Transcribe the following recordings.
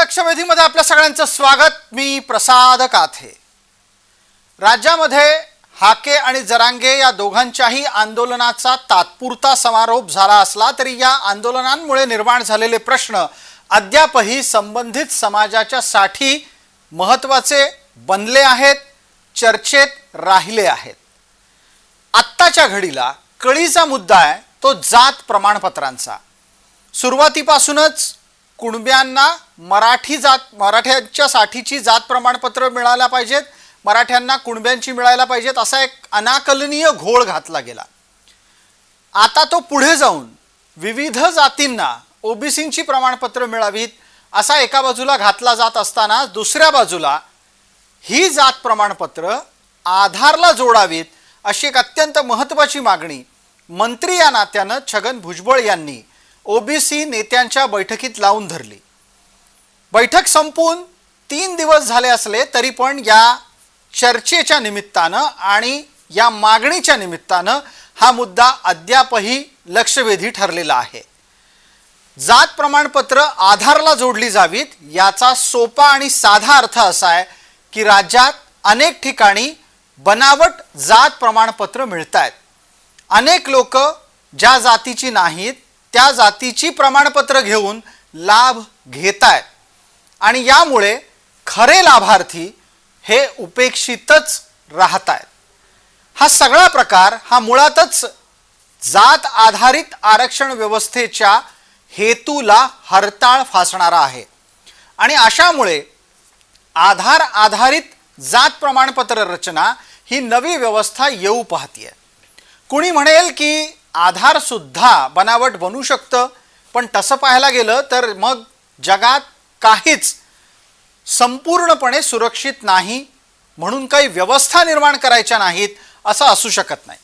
लक्षवेधीमध्ये आपल्या सगळ्यांचं स्वागत। मी प्रसाद काथे। राज्यामध्ये हाके आणि जरांगे या दोघांच्याही आंदोलनाचा तात्पुरता समारोप झाला असला तरी या आंदोलनांमुळे निर्माण झालेले प्रश्न अद्यापही संबंधित समाजाच्या साठी महत्त्वाचे बनले आहेत, चर्चेत राहिले आहेत। आत्ताच्या घडीला कळीचा मुद्दा आहे तो जात प्रमाणपत्रांचा। सुरुवातीपासूनच कुणब्यांना मराठ्यांच्या साठीची जात प्रमाणपत्र मिळायला पाहिजेत, मराठ्यांना कुणब्यांची मिळायला पाहिजेत असा एक अनाकलनीय घोळ घातला गेला। आता तो पुढे जाऊन विविध जातींना ओबीसींची प्रमाणपत्र मिळावीत असा एका बाजूला घातला जात असताना दुसऱ्या बाजूला ही जात प्रमाणपत्र आधारला जोडावीत अशी एक अत्यंत महत्त्वाची मागणी मंत्री या नात्यानं छगन भुजबळ यांनी ओबीसी नेत्यांच्या बैठकीत लावून धरली। बैठक संपून 3 दिवस झाले असले तरी पण या चर्चेच्या निमित्तानं आणि या मागणीच्या निमित्तानं हा मुद्दा अद्यापही लक्षवेधी ठरलेला आहे। जात प्रमाणपत्र आधारला जोडली जावीत याचा सोपा आणि साधा अर्थ असा आहे की राज्यात अनेक ठिकाणी बनावट जात प्रमाणपत्र मिळतात। अनेक लोक ज्या जातीची नाहीत त्या जातीची प्रमाणपत्र घेऊन लाभ घेतात आणि यामुळे खरे लाभार्थी हे उपेक्षितच राहतात। हा सगळा प्रकार हा मुळातच जात आधारित आरक्षण व्यवस्थेच्या हेतूला हरताळ फासणारा आहे आणि अशामुळे आधार आधारित जात प्रमाणपत्र रचना ही नवी व्यवस्था येऊ पाहतीये। कुणी म्हणेल की आधार सुद्धा बनावट बनू शकतं, पण तसं पाहायला गेलं तर मग जगात काहीच संपूर्णपणे सुरक्षित नाही, म्हणून काही व्यवस्था निर्माण करायच्या नाहीत असं असू शकत नाही।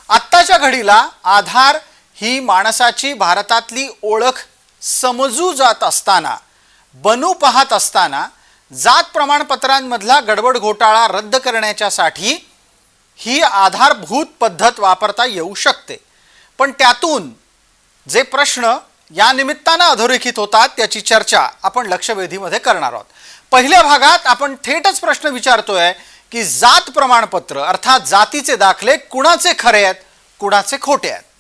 आत्ताच्या घडीला आधार ही माणसाची भारतातली ओळख समजू जात असताना, बनू पाहत असताना जात प्रमाणपत्रांमधला गडबड घोटाळा रद्द करण्याच्यासाठी ही आधारभूत पद्धत वापरता येऊ शकते। पण त्यातून जे प्रश्न या निमित्तानं अधोरेखित होतात त्याची चर्चा आपण लक्षवेधीमध्ये करणार आहोत। पहिल्या भागात आपण थेटच प्रश्न विचारतोय की जात प्रमाणपत्र अर्थात जातीचे दाखले कुणाचे खरे आहेत, कुणाचे खोटे आहेत।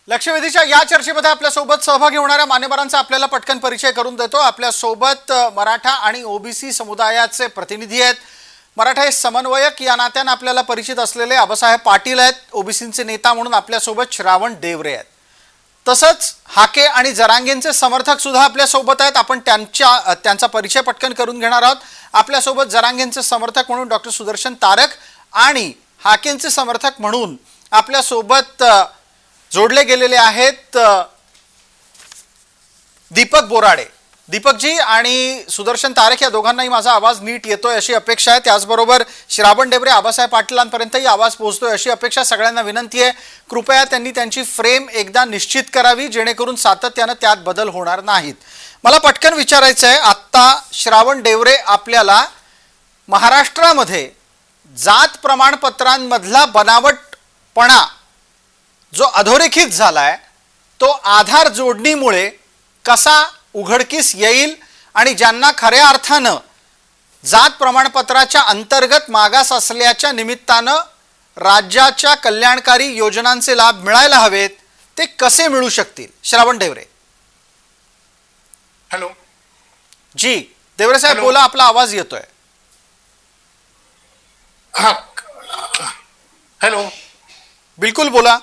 लक्षवेधीच्या या चर्चेमध्ये आपल्यासोबत सहभागी होणाऱ्या मान्यवरांचा आपल्याला पटकन परिचय करून देतो। आपल्यासोबत मराठा आणि ओबीसी समुदायाचे प्रतिनिधी आहेत। मराठा समन्वयक या नात्यानं आपल्याला परिचित असलेले आबासाहेब पाटील आहेत। ओबीसींचे नेता म्हणून आपल्यासोबत श्रावण डेवरे आहेत। तसंच हाके आणि जरांगेंचे समर्थक सुद्धा आपल्यासोबत आहेत। आपण त्यांचा परिचय पटकन करून घेणार आहोत। आपल्यासोबत जरांगेंचे समर्थक म्हणून डॉक्टर सुदर्शन तारक आणि हाकेंचे समर्थक म्हणून आपल्यासोबत जोडले गेलेले आहेत दीपक बोराडे। दीपकजी आणि सुदर्शन तारक या दोघांनाही माझा आवाज नीट येतोय अशी अपेक्षा आहे। त्याचबरोबर श्रावण डेवरे आबासाहेब पाटीलांपर्यंतही आवाज पोहोचतोय अशी अपेक्षा सगळ्यांना विनंती आहे। कृपया त्यांनी त्यांची फ्रेम एकदा निश्चित करावी जेणेकरून सातत्यानं त्यात बदल होणार नाहीत। मला पटकन विचारायचं आहे, आत्ता श्रावण डेवरे आपल्याला महाराष्ट्रामध्ये जात प्रमाणपत्रांमधला बनावटपणा जो अधोरेखित झालाय तो आधार जोडणीमुळे कसा उघडकीस येईल आणि ज्यांना खऱ्या अर्थानं जात प्रमाणपत्राच्या अंतर्गत मागास असल्याच्या निमित्तानं राज्याच्या कल्याणकारी योजनांचे लाभ मिळायला हवेत ते कसे मिळू शकतील? श्रावण डेवरे। हॅलो जी डेवरे साहेब बोला, आपला आवाज येतोय। हा हॅलो बिलकुल बोला।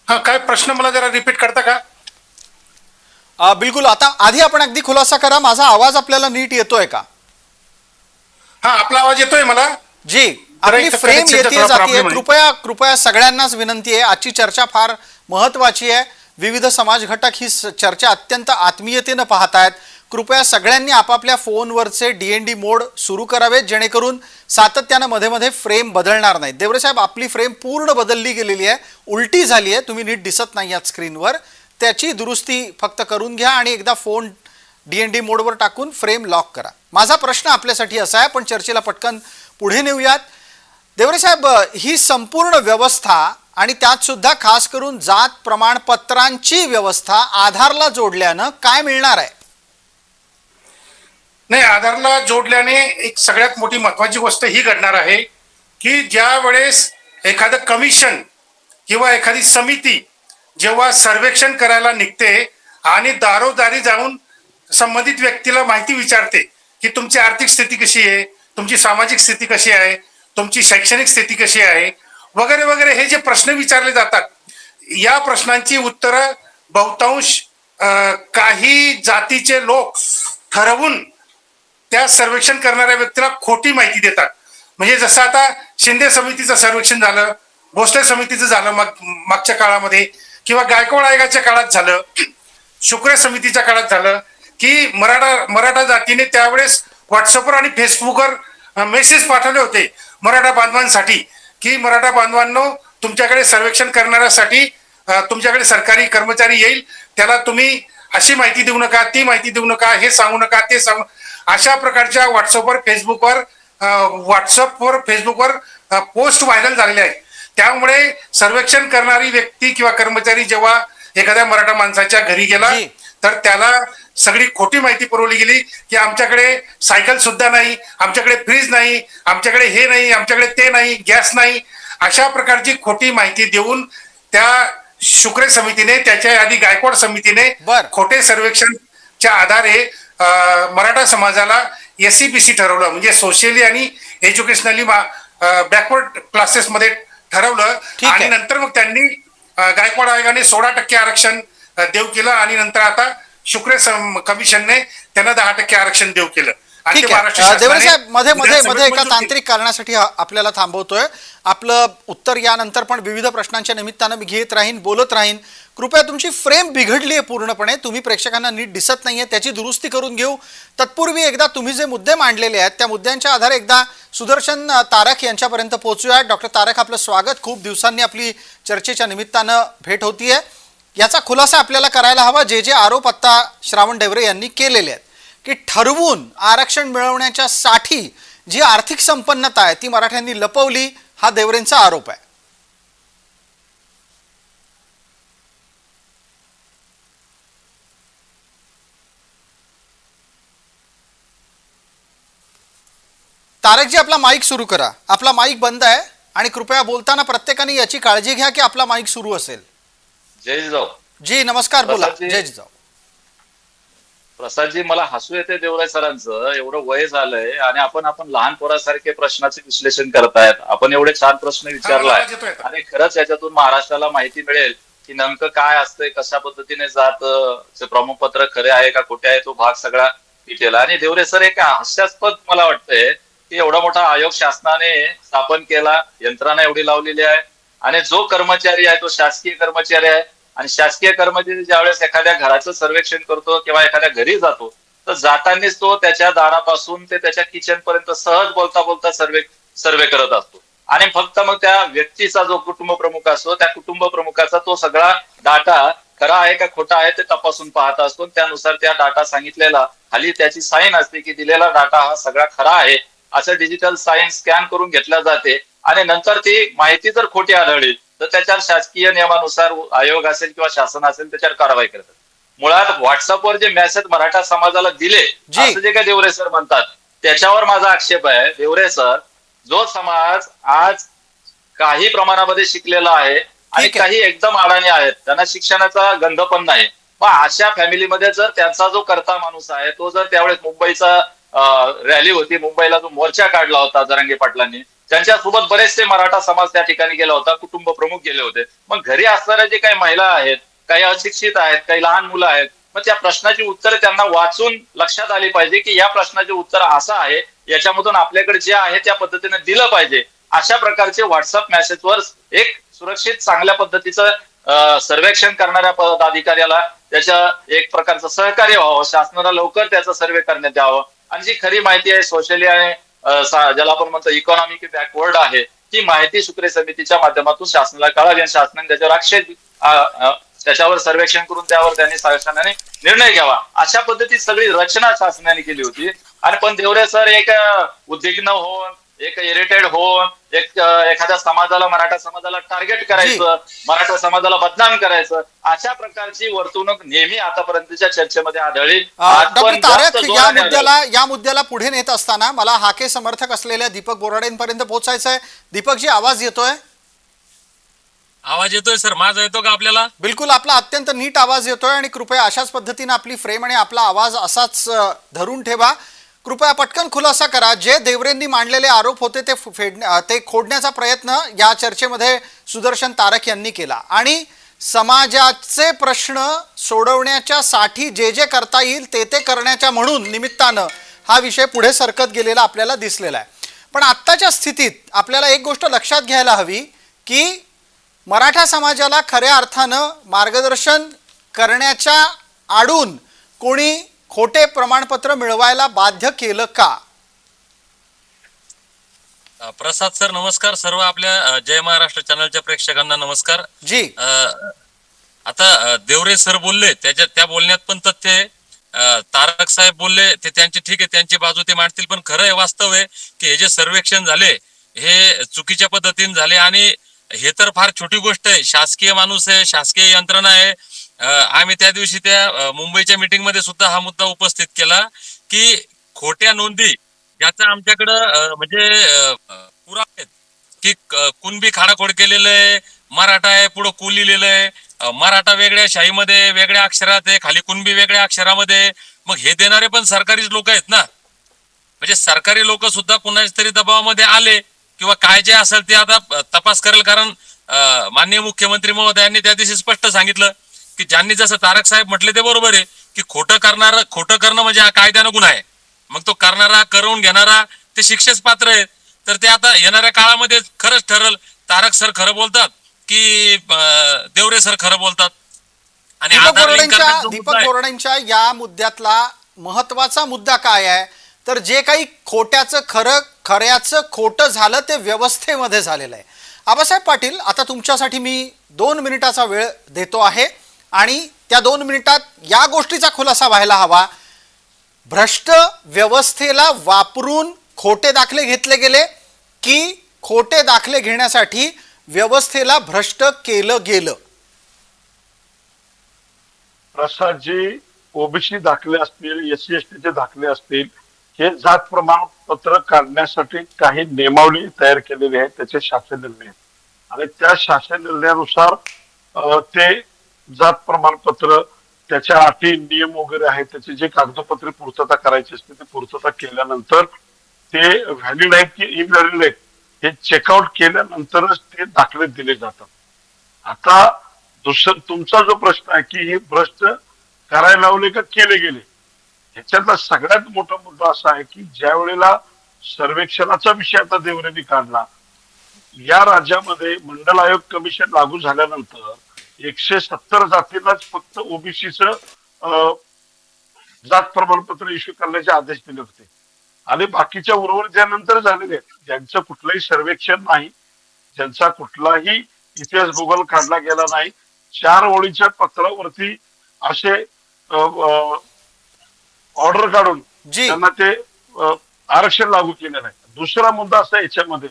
हा काय प्रश्न मला जरा रिपीट करता का? बिलकुल। आता आधी आपण अगदी खुलासा करा, माझा आवाज आपल्याला नीट येतोय का? हा आपला आवाज येतोय मला जी, आपली फ्रेम येते जाते। कृपया सगळ्यांनाच विनंती आहे, आजची चर्चा फार महत्त्वाची आहे। विविध समाज घटक ही चर्चा अत्यंत आत्मीयतेने पाहतायत। कृपया सगळ्यांनी आपापल्या फोनवरचे DND मोड सुरू करावेत, जेणेकरून सातत्यानं मध्ये मध्ये फ्रेम बदलणार नाहीत. देवरे साहेब, आपली फ्रेम पूर्ण बदलली गेलेली आहे, उलटी झाली आहे, तुम्ही नीट दिसत नाही आहात स्क्रीनवर. त्याची दुरुस्ती फक्त करून घ्या आणि एकदा फोन DND मोडवर टाकून फ्रेम लॉक करा. माझा प्रश्न आपल्यासाठी असा आहे, पण चर्चेला पटकन पुढे नेऊयात. देवरे साहेब, ही संपूर्ण व्यवस्था आणि त्यात सुद्धा खास करून जात प्रमाणपत्रांची व्यवस्था आधारला जोडल्यानं काय मिळणार आहे? नाही, आधारला जोडल्याने एक सगळ्यात मोठी महत्वाची गोष्ट ही घडणार आहे की ज्या वेळेस एखादं कमिशन किंवा एखादी समिती जेव्हा सर्वेक्षण करायला निघते आणि दारोदारी जाऊन संबंधित व्यक्तीला माहिती विचारते की तुमची आर्थिक स्थिती कशी आहे, तुमची सामाजिक स्थिती कशी आहे, तुमची शैक्षणिक स्थिती कशी आहे, वगैरे वगैरे, हे जे प्रश्न विचारले जातात, या प्रश्नांची उत्तरं बहुतांश काही जातीचे लोक ठरवून त्या सर्वेक्षण करणाऱ्या व्यक्तीला खोटी माहिती देतात. म्हणजे जसं आता शिंदे समितीचं सर्वेक्षण झालं, भोसले समितीचं झालं मागच्या काळामध्ये, किंवा गायकवाड आयोगाच्या काळात झालं, शुक्रे समितीच्या काळात झालं, की मराठा जातीने त्यावेळेस व्हॉट्सअपवर आणि फेसबुकवर मेसेज पाठवले होते मराठा बांधवांसाठी की मराठा बांधवांनो, तुमच्याकडे सर्वेक्षण करणाऱ्यासाठी तुमच्याकडे सरकारी कर्मचारी येईल, त्याला तुम्ही अशी माहिती देऊ नका, ती माहिती देऊ नका, हे सांगू नका, ते सांगू. अशा प्रकारच्या व्हॉट्सअपवर फेसबुकवर पोस्ट व्हायरल झालेल्या आहेत. त्यामुळे सर्वेक्षण करणारी व्यक्ती किंवा कर्मचारी जेव्हा एखाद्या मराठा माणसाच्या घरी गेला तर त्याला सगळी खोटी माहिती पुरवली गेली की आमच्याकडे सायकल सुद्धा नाही, आमच्याकडे फ्रीज नाही, आमच्याकडे हे नाही, आमच्याकडे ते नाही, गॅस नाही. अशा प्रकारची खोटी माहिती देऊन त्या शुक्रे समितीने, त्याच्या आधी गायकवाड समितीने खोटे सर्वेक्षणच्या आधारे मराठा समाजाला SCBC ठरवलं, म्हणजे सोशली आणि एज्युकेशनली बॅकवर्ड क्लासेस मध्ये ठरवलं. आणि नंतर मग त्यांनी गायकवाड आयोगाने 16% आरक्षण देऊ केलं आणि नंतर आता शुक्रे कमिशनने त्यांना 10% आरक्षण देऊ केलं. ठीक आहे देवरे साहेब, मध्ये एका तांत्रिक कारणासाठी आपल्याला थांबवतोय. आपलं उत्तर यानंतर पण विविध प्रश्नांच्या निमित्तानं मी घेत राहीन, बोलत राहीन. कृपया तुमची फ्रेम बिघडली आहे पूर्णपणे, तुम्ही प्रेक्षकांना नीट दिसत नाहीये, त्याची दुरुस्ती करून घेऊ. तत्पूर्वी एकदा तुम्ही जे मुद्दे मांडलेले आहेत त्या मुद्द्यांच्या आधारे एकदा सुदर्शन तारक यांच्यापर्यंत पोहोचूया. डॉक्टर तारक, आपलं स्वागत. खूप दिवसांनी आपली चर्चेच्या निमित्तानं भेट होतीये. याचा खुलासा आपल्याला करायला हवा. जे आरोप आता श्रावण डेवरे यांनी केलेले आहेत की ठरवून आरक्षण मिळवण्याच्या साठी जी आर्थिक संपन्नता आहे ती मराठ्यांनी लपवली, हा देवरेंचा आरोप आहे. तारकजी, आपला माईक सुरू करा. आपला माईक बंद आहे आणि कृपया बोलताना प्रत्येकाने याची काळजी घ्या की आपला माईक सुरू असेल. जय जिजाऊ. जी नमस्कार, बोला. जय जिजाऊ. प्रसादजी, मला हसू येते देवराय सरांचं. एवढं वय झालंय आणि आपण लहान पोरासारखे प्रश्नाचे विश्लेषण करतायत. आपण एवढे छान प्रश्न विचारलाय आणि खरंच याच्यातून महाराष्ट्राला माहिती मिळेल की नेमकं काय असतंय, कशा पद्धतीने जात प्रमाणपत्र खरे आहे का खोटे आहे, तो भाग सगळा डिटेल. आणि देवरे सर, एक हास्यास्पद मला वाटतंय की एवढा मोठा आयोग शासनाने स्थापन केला, यंत्रणा एवढी लावलेली आहे आणि जो कर्मचारी आहे तो शासकीय कर्मचारी आहे. आणि शासकीय कर्मचारी ज्यावेळेस एखाद्या घराचं सर्वेक्षण करतो किंवा एखाद्या घरी जातो तर जातानीच तो त्याच्या दारापासून ते त्याच्या किचन पर्यंत सहज बोलता बोलता सर्वे करत असतो. आणि फक्त मग त्या व्यक्तीचा जो कुटुंब प्रमुख असतो त्या कुटुंब प्रमुखाचा तो सगळा डाटा खरा आहे का खोटा आहे ते तपासून पाहत असतो. त्यानुसार त्या डाटा सांगितलेला खाली त्याची साईन असते की दिलेला डाटा हा सगळा खरा आहे, असं डिजिटल साईन स्कॅन करून घेतल्या जाते. आणि नंतर ती माहिती जर खोटी आढळली तर त्याच्यावर शासकीय नियमानुसार आयोग असेल किंवा शासन असेल त्याच्यावर कारवाई करतात. मुळात व्हॉट्सअपवर जे मेसेज मराठा समाजाला दिले असं जे काय देवरे सर म्हणतात त्याच्यावर माझा आक्षेप आहे. देवरे सर, जो समाज आज काही प्रमाणामध्ये शिकलेला आहे आणि काही एकदम अडाणी आहेत, त्यांना शिक्षणाचा गंध पण नाही, मग अशा फॅमिलीमध्ये जर त्यांचा जो करता माणूस आहे तो जर त्यावेळेस मुंबईचा रॅली होती, मुंबईला जो मोर्चा काढला होता जरांगे पाटलांनी, त्यांच्यासोबत बरेचसे मराठा समाज त्या ठिकाणी गेला होता, कुटुंब प्रमुख गेले होते. मग घरी असणाऱ्या जे काही महिला आहेत, काही अशिक्षित आहेत, काही लहान मुलं आहेत, मग त्या प्रश्नाची उत्तरं त्यांना वाचून लक्षात आली पाहिजे की या प्रश्नाचे उत्तर असं आहे, याच्यामधून आपल्याकडे जे आहे त्या पद्धतीने दिलं पाहिजे. अशा प्रकारचे व्हॉट्सअप मेसेजवर एक सुरक्षित चांगल्या पद्धतीचं सर्वेक्षण करणाऱ्या पदाधिकाऱ्याला त्याच्या एक प्रकारचं सहकार्य व्हावं, शासनाला लवकर त्याचा सर्व्हे करण्यात यावं आणि जी खरी माहिती आहे सोशली आणि ज्याला आपण म्हणतो इकॉनॉमिक बॅकवर्ड आहे ती माहिती सुक्रे समितीच्या माध्यमातून शासनाला कळावी आणि शासनाने त्याच्यावर त्याच्यावर सर्वेक्षण करून त्यावर त्यांनी शासनाने निर्णय घ्यावा. अशा पद्धतीत सगळी रचना शासनाने केली होती. आणि पण देवरे सर एक उद्विग्न होऊन, एक इरिटेड होऊन, एखाद्या समाजाला, मराठा समाजाला टार्गेट करायचं, मराठा समाजाला बदनाम करायचं, अशा प्रकारची वर्तणूक नेहमी आतापर्यंतच्या चर्चेमध्ये आढळली. डॉक्टर तारक, या मुद्द्याला पुढे नेत असताना मला हाके समर्थक असलेल्या दीपक बोराडेंपर्यंत पोहोचायचंय. दीपकजी, आवाज येतोय? आवाज येतोय सर, माझा येतो का आपल्याला? बिलकुल, आपला अत्यंत नीट आवाज येतोय आणि कृपया अशाच पद्धतीने आपली फ्रेम आणि आपला आवाज असाच धरून ठेवा. कृपया पटकन खुलासा करा. जे देवरेंनी मांडलेले आरोप होते ते खोडण्याचा प्रयत्न या चर्चेमध्ये सुदर्शन तारक यांनी केला आणि समाजाचे प्रश्न सोडवण्याच्या साठी जे जे करता येईल ते करण्याच्या म्हणून निमित्तानं हा विषय पुढे सरकत गेलेला आपल्याला दिसलेला आहे. पण आत्ताच्या स्थितीत आपल्याला एक गोष्ट लक्षात घ्यायला हवी की मराठा समाजाला खऱ्या अर्थानं मार्गदर्शन करण्याच्या आडून कोणी खोटे प्रमाणपत्र मिळवायला बाध्य केलं का? प्रसाद सर नमस्कार. सर्व आपल्या जय महाराष्ट्र चॅनलच्या प्रेक्षकांना नमस्कार जी. आता देवरे सर बोलले, त्या बोलण्यात पण तथ्य आहे. तारक साहेब बोलले ते त्यांची, ठीक आहे, त्यांची बाजू ते मांडतील, पण खरं आहे, वास्तव आहे की हे जे सर्वेक्षण झाले हे चुकीच्या पद्धतीने झाले. आणि हे तर फार छोटी गोष्ट आहे. शासकीय माणूस आहे, शासकीय यंत्रणा आहे. आम्ही त्या दिवशी त्या मुंबईच्या मीटिंग मध्ये सुद्धा हा मुद्दा उपस्थित केला की खोट्या नोंदी याचा आमच्याकडं म्हणजे पुरावे आहेत की कुणबी खाडाखोड केलेलं आहे, मराठा आहे, पुढं कु लिहिलेलं आहे, मराठा वेगळ्या शाहीमध्ये वेगळ्या अक्षरात आहे, खाली कुणबी वेगळ्या अक्षरामध्ये. मग हे देणारे पण सरकारीच लोक आहेत ना. म्हणजे सरकारी लोक सुद्धा कुणाच्या तरी दबावामध्ये आले किंवा काय जे असेल ते आता तपास करेल. कारण माननीय मुख्यमंत्री महोदयांनी त्या दिवशी स्पष्ट सांगितलं की ज्यांनी जसं तारक साहेब म्हटले ते बरोबर आहे की खोटं करणं म्हणजे हा कायद्यानं गुन्हा आहे. मग तो करणारा, करून घेणारा ते शिक्षेस पात्र आहे. तर ते आता येणाऱ्या काळामध्ये खरंच ठरल, तारक सर खरं बोलतात की देवरे सर खरं बोलतात. आणि दीपक बोराडेंच्या या मुद्द्यातला महत्वाचा मुद्दा काय आहे तर जे काही खोट्याचं खऱ्याचं खोटं झालं ते व्यवस्थेमध्ये झालेलं आहे. आबासाहेब पाटील, आता तुमच्यासाठी मी 2 मिनिटाचा वेळ देतो आहे आणि त्या 2 मिनिटात या गोष्टीचा खुलासा व्हायला हवा. भ्रष्ट व्यवस्थेला वापरून खोटे दाखले घेतले गेले की खोटे दाखले घेण्यासाठी व्यवस्थेला भ्रष्ट केलं गेलं? प्रसादजी, ओबीसी दाखले असतील, SC ST चे दाखले असतील, हे जात प्रमाणपत्र काढण्यासाठी काही नियमावली तयार केलेली आहे, त्याचे शासन निर्णय आहेत आणि त्या शासन निर्णयानुसार ते जात प्रमाणपत्र, त्याच्या अटी नियम वगैरे आहेत, त्याची जे कागदपत्रे पूर्तता करायची असते ते पूर्तता केल्यानंतर ते व्हॅलिड आहेत की इनव्हॅलिड आहेत हे चेकआउट केल्यानंतरच ते दाखले दिले जातात. आता तुमचा जो प्रश्न आहे की हे भ्रष्ट करायला लावले का केले गेले, ह्याच्यातला सगळ्यात मोठा मुद्दा असा आहे की ज्या वेळेला सर्वेक्षणाचा विषय आता देवरेंनी काढला, या राज्यामध्ये मंडल आयोग कमिशन लागू झाल्यानंतर 170 जातींनाच फक्त ओबीसीचं जात प्रमाणपत्र इश्यू करण्याचे आदेश दिले होते आणि बाकीच्या उर्वरित त्यानंतर झालेले आहेत, ज्यांचं कुठलंही सर्वेक्षण नाही, ज्यांचा कुठलाही इतिहास भूगोल काढला गेला नाही, 4 ओळीच्या पत्रावरती असे ऑर्डर काढून त्यांना ते आरक्षण लागू केले नाही. दुसरा मुद्दा असा याच्यामध्ये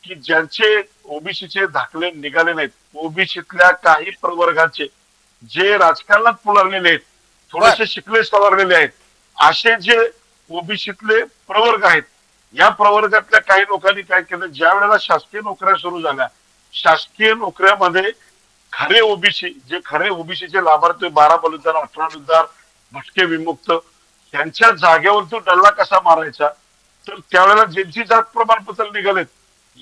की ज्यांचे ओबीसीचे दाखले निघाले नाहीत, ओबीसीतल्या काही प्रवर्गाचे जे राजकारणात पुढारलेले आहेत, थोडेसे शिकले सवरलेले आहेत, असे जे ओबीसीतले प्रवर्ग आहेत, या प्रवर्गातल्या काही लोकांनी काय केलं, ज्या वेळेला शासकीय नोकऱ्या सुरू झाल्या, शासकीय नोकऱ्यामध्ये खरे ओबीसी, जे खरे ओबीसीचे लाभार्थी 12 बलुतेदार, 18 बलुतेदार, भटके विमुक्त, त्यांच्या जागेवर तो डल्ला कसा मारायचा, तर त्यावेळेला ज्यांची जात प्रमाणपत्र निघालेत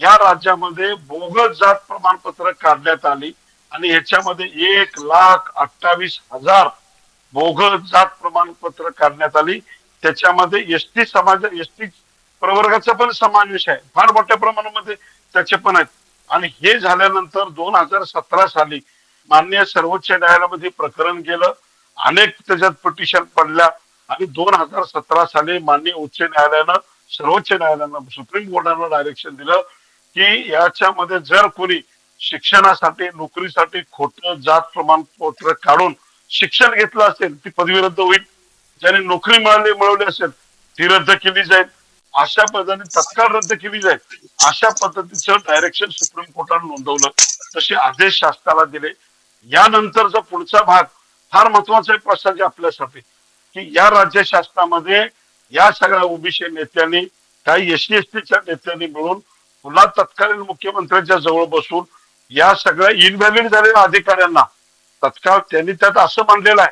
या राज्यामध्ये बोगस जात प्रमाणपत्र काढण्यात आली आणि ह्याच्यामध्ये 1,28,000 बोगस जात प्रमाणपत्र काढण्यात आली. त्याच्यामध्ये एसटी प्रवर्गाचा पण समावेश आहे, फार मोठ्या प्रमाणामध्ये त्याचे पण आहेत. आणि हे झाल्यानंतर 2017 साली माननीय सर्वोच्च न्यायालयामध्ये प्रकरण गेलं अनेक त्याच्यात पिटिशन पडल्या आणि 2017 साली माननीय उच्च न्यायालयानं, सर्वोच्च न्यायालयानं, सुप्रीम कोर्टानं डायरेक्शन दिलं की याच्यामध्ये जर कोणी शिक्षणासाठी, नोकरीसाठी खोटं जात प्रमाणपत्र काढून शिक्षण घेतलं असेल ती पदवी रद्द होईल. ज्याने नोकरी मिळवली असेल ती रद्द केली जाईल. अशा पद्धतीने तत्काळ रद्द केली जाईल. अशा पद्धतीचं डायरेक्शन सुप्रीम कोर्टाने नोंदवलं. तसे आदेश शासनाला दिले. यानंतरचा पुढचा भाग फार महत्वाचा आहे प्रसाद आपल्यासाठी, की या राज्य शासनामध्ये या सगळ्या ओबीसी नेत्यांनी, काही एससी एसटीच्या नेत्यांनी मिळून पुन्हा तत्कालीन मुख्यमंत्र्यांच्या जवळ बसून या सगळ्या इनव्हॅलिड झालेल्या अधिकाऱ्यांना तत्काळ त्यांनी त्यात असं मांडलेलं आहे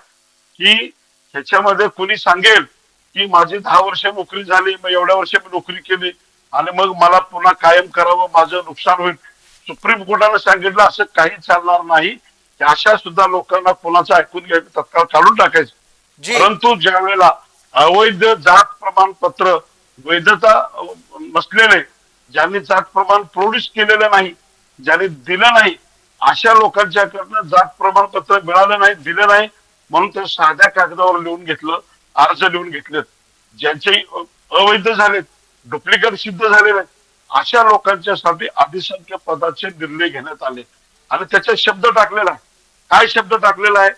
की ह्याच्यामध्ये कुणी सांगेल की माझी 10 वर्ष नोकरी झाली, मग एवढ्या वर्ष मी नोकरी केली आणि मग मला पुन्हा कायम करावं, माझं नुकसान होईल. सुप्रीम कोर्टाने सांगितलं असं काही चालणार नाही. अशा सुद्धा लोकांना कोणाचं ऐकून घ्यायचं, तत्काळ काढून टाकायचं. परंतु ज्या वेळेला अवैध जात प्रमाणपत्र, वैधता नसलेले, ज्यांनी जात प्रमाण प्रोड्यूस केलेलं नाही, ज्यांनी दिलं नाही, अशा लोकांच्याकडनं जात प्रमाणपत्र मिळालं नाही, दिलं नाही म्हणून ते साध्या कागदावर लिहून घेतलं, अर्ज लिहून घेतलेत. ज्यांचे अवैध झालेत, डुप्लिकेट सिद्ध झालेले आहेत, अशा लोकांच्यासाठी अधिसंख्य पदाचे निर्णय घेण्यात आले आणि त्याच्यात शब्द टाकलेला आहे. काय शब्द टाकलेला आहे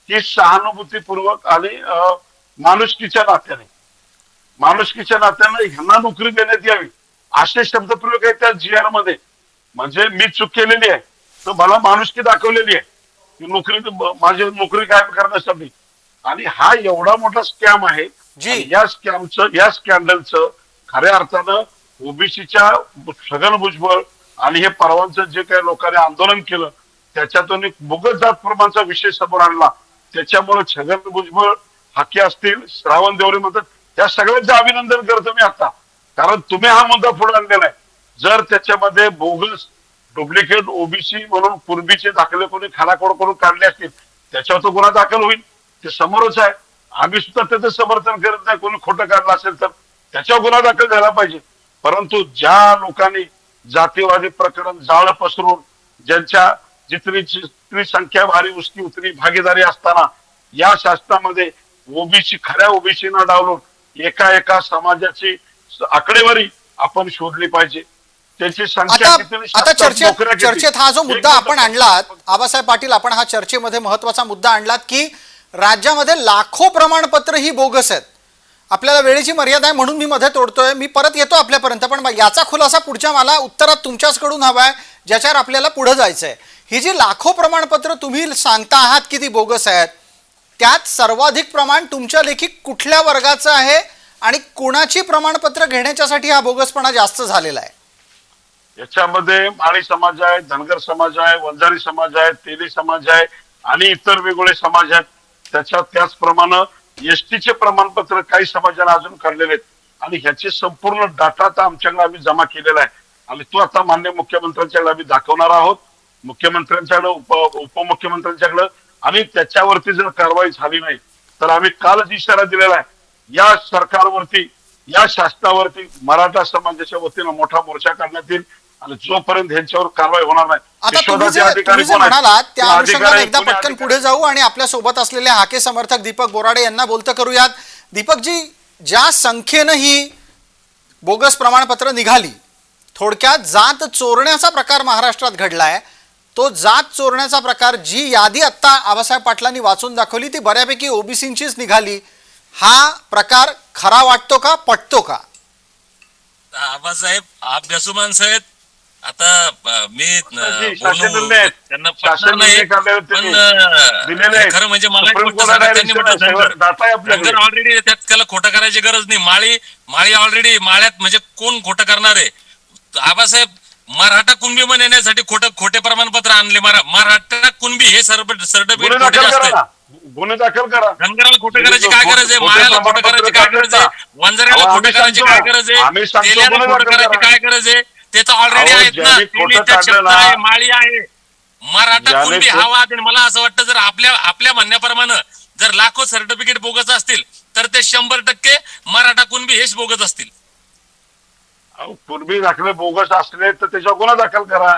की सहानुभूतीपूर्वक आणि माणुसकीच्या नात्याने ह्यांना नोकरी देण्यात यावी असे शब्दप्रयोग आहेत त्या GR मध्ये. म्हणजे मी चूक केलेली आहे तर मला माणुसकी दाखवलेली आहे की माझी नोकरी कायम करण्यासाठी. आणि हा एवढा मोठा स्कॅम आहे. या स्कॅन्डलचं खऱ्या अर्थानं ओबीसीच्या छगन भुजबळ आणि हे परवांचं जे काही लोकांनी आंदोलन केलं त्याच्यातून एक बोगस जात प्रमाणचा विषय समोर आणला. त्याच्यामुळे छगन भुजबळ, हाके असतील, श्रावण देवरे म्हणतात, त्या सगळ्यांचं अभिनंदन करतो मी आता. कारण तुम्ही हा मुद्दा पुढे आणलेला आहे. जर त्याच्यामध्ये बोगस डुप्लिकेट ओबीसी म्हणून पूर्वीचे दाखले कोणी खानाखोड करून काढले असतील त्याच्यावर तो गुन्हा दाखल होईल. ते समोरच आहे. आम्ही सुद्धा त्याचं समर्थन करत नाही. कोणी खोटं काढलं असेल तर त्याच्यावर गुन्हा दाखल झाला पाहिजे. परंतु ज्या लोकांनी जातीवादी प्रकरण जाळ पसरून, ज्यांच्या जितनी संख्या भारी उसकी उतनी भागीदारी असताना या शासनामध्ये ओबीसी, खऱ्या ओबीसीना डावलून एका समाजाची आकडेवारी आपण शोधली पाहिजे. त्याची संख्या आता चर्चेत हा जो मुद्दा आपण आणलात आबासाहेब पाटील, आपण हा चर्चेमध्ये महत्वाचा मुद्दा आणलात की राज्यामध्ये लाखो प्रमाणपत्र ही बोगस आहेत. आपल्याला वेळेची मर्यादा आहे म्हणून मी मध्ये तोडतोय. मी परत येतो आपल्यापर्यंत, पण याचा खुलासा पुढच्या मला उत्तरात तुमच्याचकडून हवाय ज्याच्यावर आपल्याला पुढे जायचंय. ही जी लाखो प्रमाणपत्र तुम्ही सांगता आहात की ती बोगस आहेत, त्यात सर्वाधिक प्रमाण तुमच्या लेखी कुठल्या वर्गाचं आहे आणि कुणाची प्रमाणपत्र घेण्याच्यासाठी हा बोगसपणा जास्त झालेला आहे? याच्यामध्ये माळी समाज आहे, धनगर समाज आहे, वंजारी समाज आहे, तेली समाज आहे आणि इतर वेगवेगळे समाज आहेत. त्याचप्रमाणे एसटीचे प्रमाणपत्र काही समाजाला अजून काढलेले आहेत आणि ह्याचे संपूर्ण डाटा आता आमच्याकडे आम्ही जमा केलेला आहे आणि तो आता माननीय मुख्यमंत्र्यांच्याकडे आम्ही दाखवणार आहोत, मुख्यमंत्र्यांच्याकडे, उपमुख्यमंत्र्यांच्याकडे. आणि त्याच्यावरती जर कारवाई झाली नाही तर आम्ही कालच इशारा दिलेला आहे. या सरकारवरती, या शासनावरती मराठा समाजाच्या वतीनं मोठा मोर्चा काढण्यात येईल आणि जोपर्यंत ह्यांच्यावर कारवाई होणार नाही. आता तुम्ही जे म्हणालात त्या अनुषंगाने एकदा पटकन पुढे जाऊ आणि आपल्या सोबत असलेले हाके समर्थक दीपक बोराडे यांना बोलतं करूयात. दीपकजी, ज्या संख्येनं ही बोगस प्रमाणपत्र निघाली, थोडक्यात जात चोरण्याचा प्रकार महाराष्ट्रात घडलाय. तो जात चोरण्याचा प्रकार, जी यादी आता आबासाहेब पाटलांनी वाचून दाखवली ती बऱ्यापैकी ओबीसींचीच निघाली. हा प्रकार खरा वाटतो का, पटतो का? आबासाहेब अभ्यासू माणसं आहेत. आता मी त्यांना खरं म्हणजे मला धनगर ऑलरेडी त्यात त्याला खोटं करायची गरज नाही. माळी ऑलरेडी माळ्यात म्हणजे कोण खोटं करणार आहे? आबासाहेब मराठा कुणबी म्हणण्यासाठी खोटे प्रमाणपत्र आणले. मराठा कुणबी हे सर्टिफिकेट गुन्हे दाखल करा. धनगराला खोटं करायची काय गरज आहे? माळ्याला खोटं करायची काय गरज आहे? वंजाऱ्याला खोटं करायची काय गरज आहे? तेल्याला खोटं करायची काय गरज आहे? ते तर ऑलरेडी आहेत ना. माळी आहे, मराठा कुणबी हा वाद आहे. मला असं वाटतं जर आपल्या म्हणण्याप्रमाणे जर लाखो सर्टिफिकेट बोगस असतील तर ते 100% मराठा कुणबी हेच बोगस असतील. कुणबी दाखले बोगस असले तर त्याच्यावर गुन्हा दाखल करा.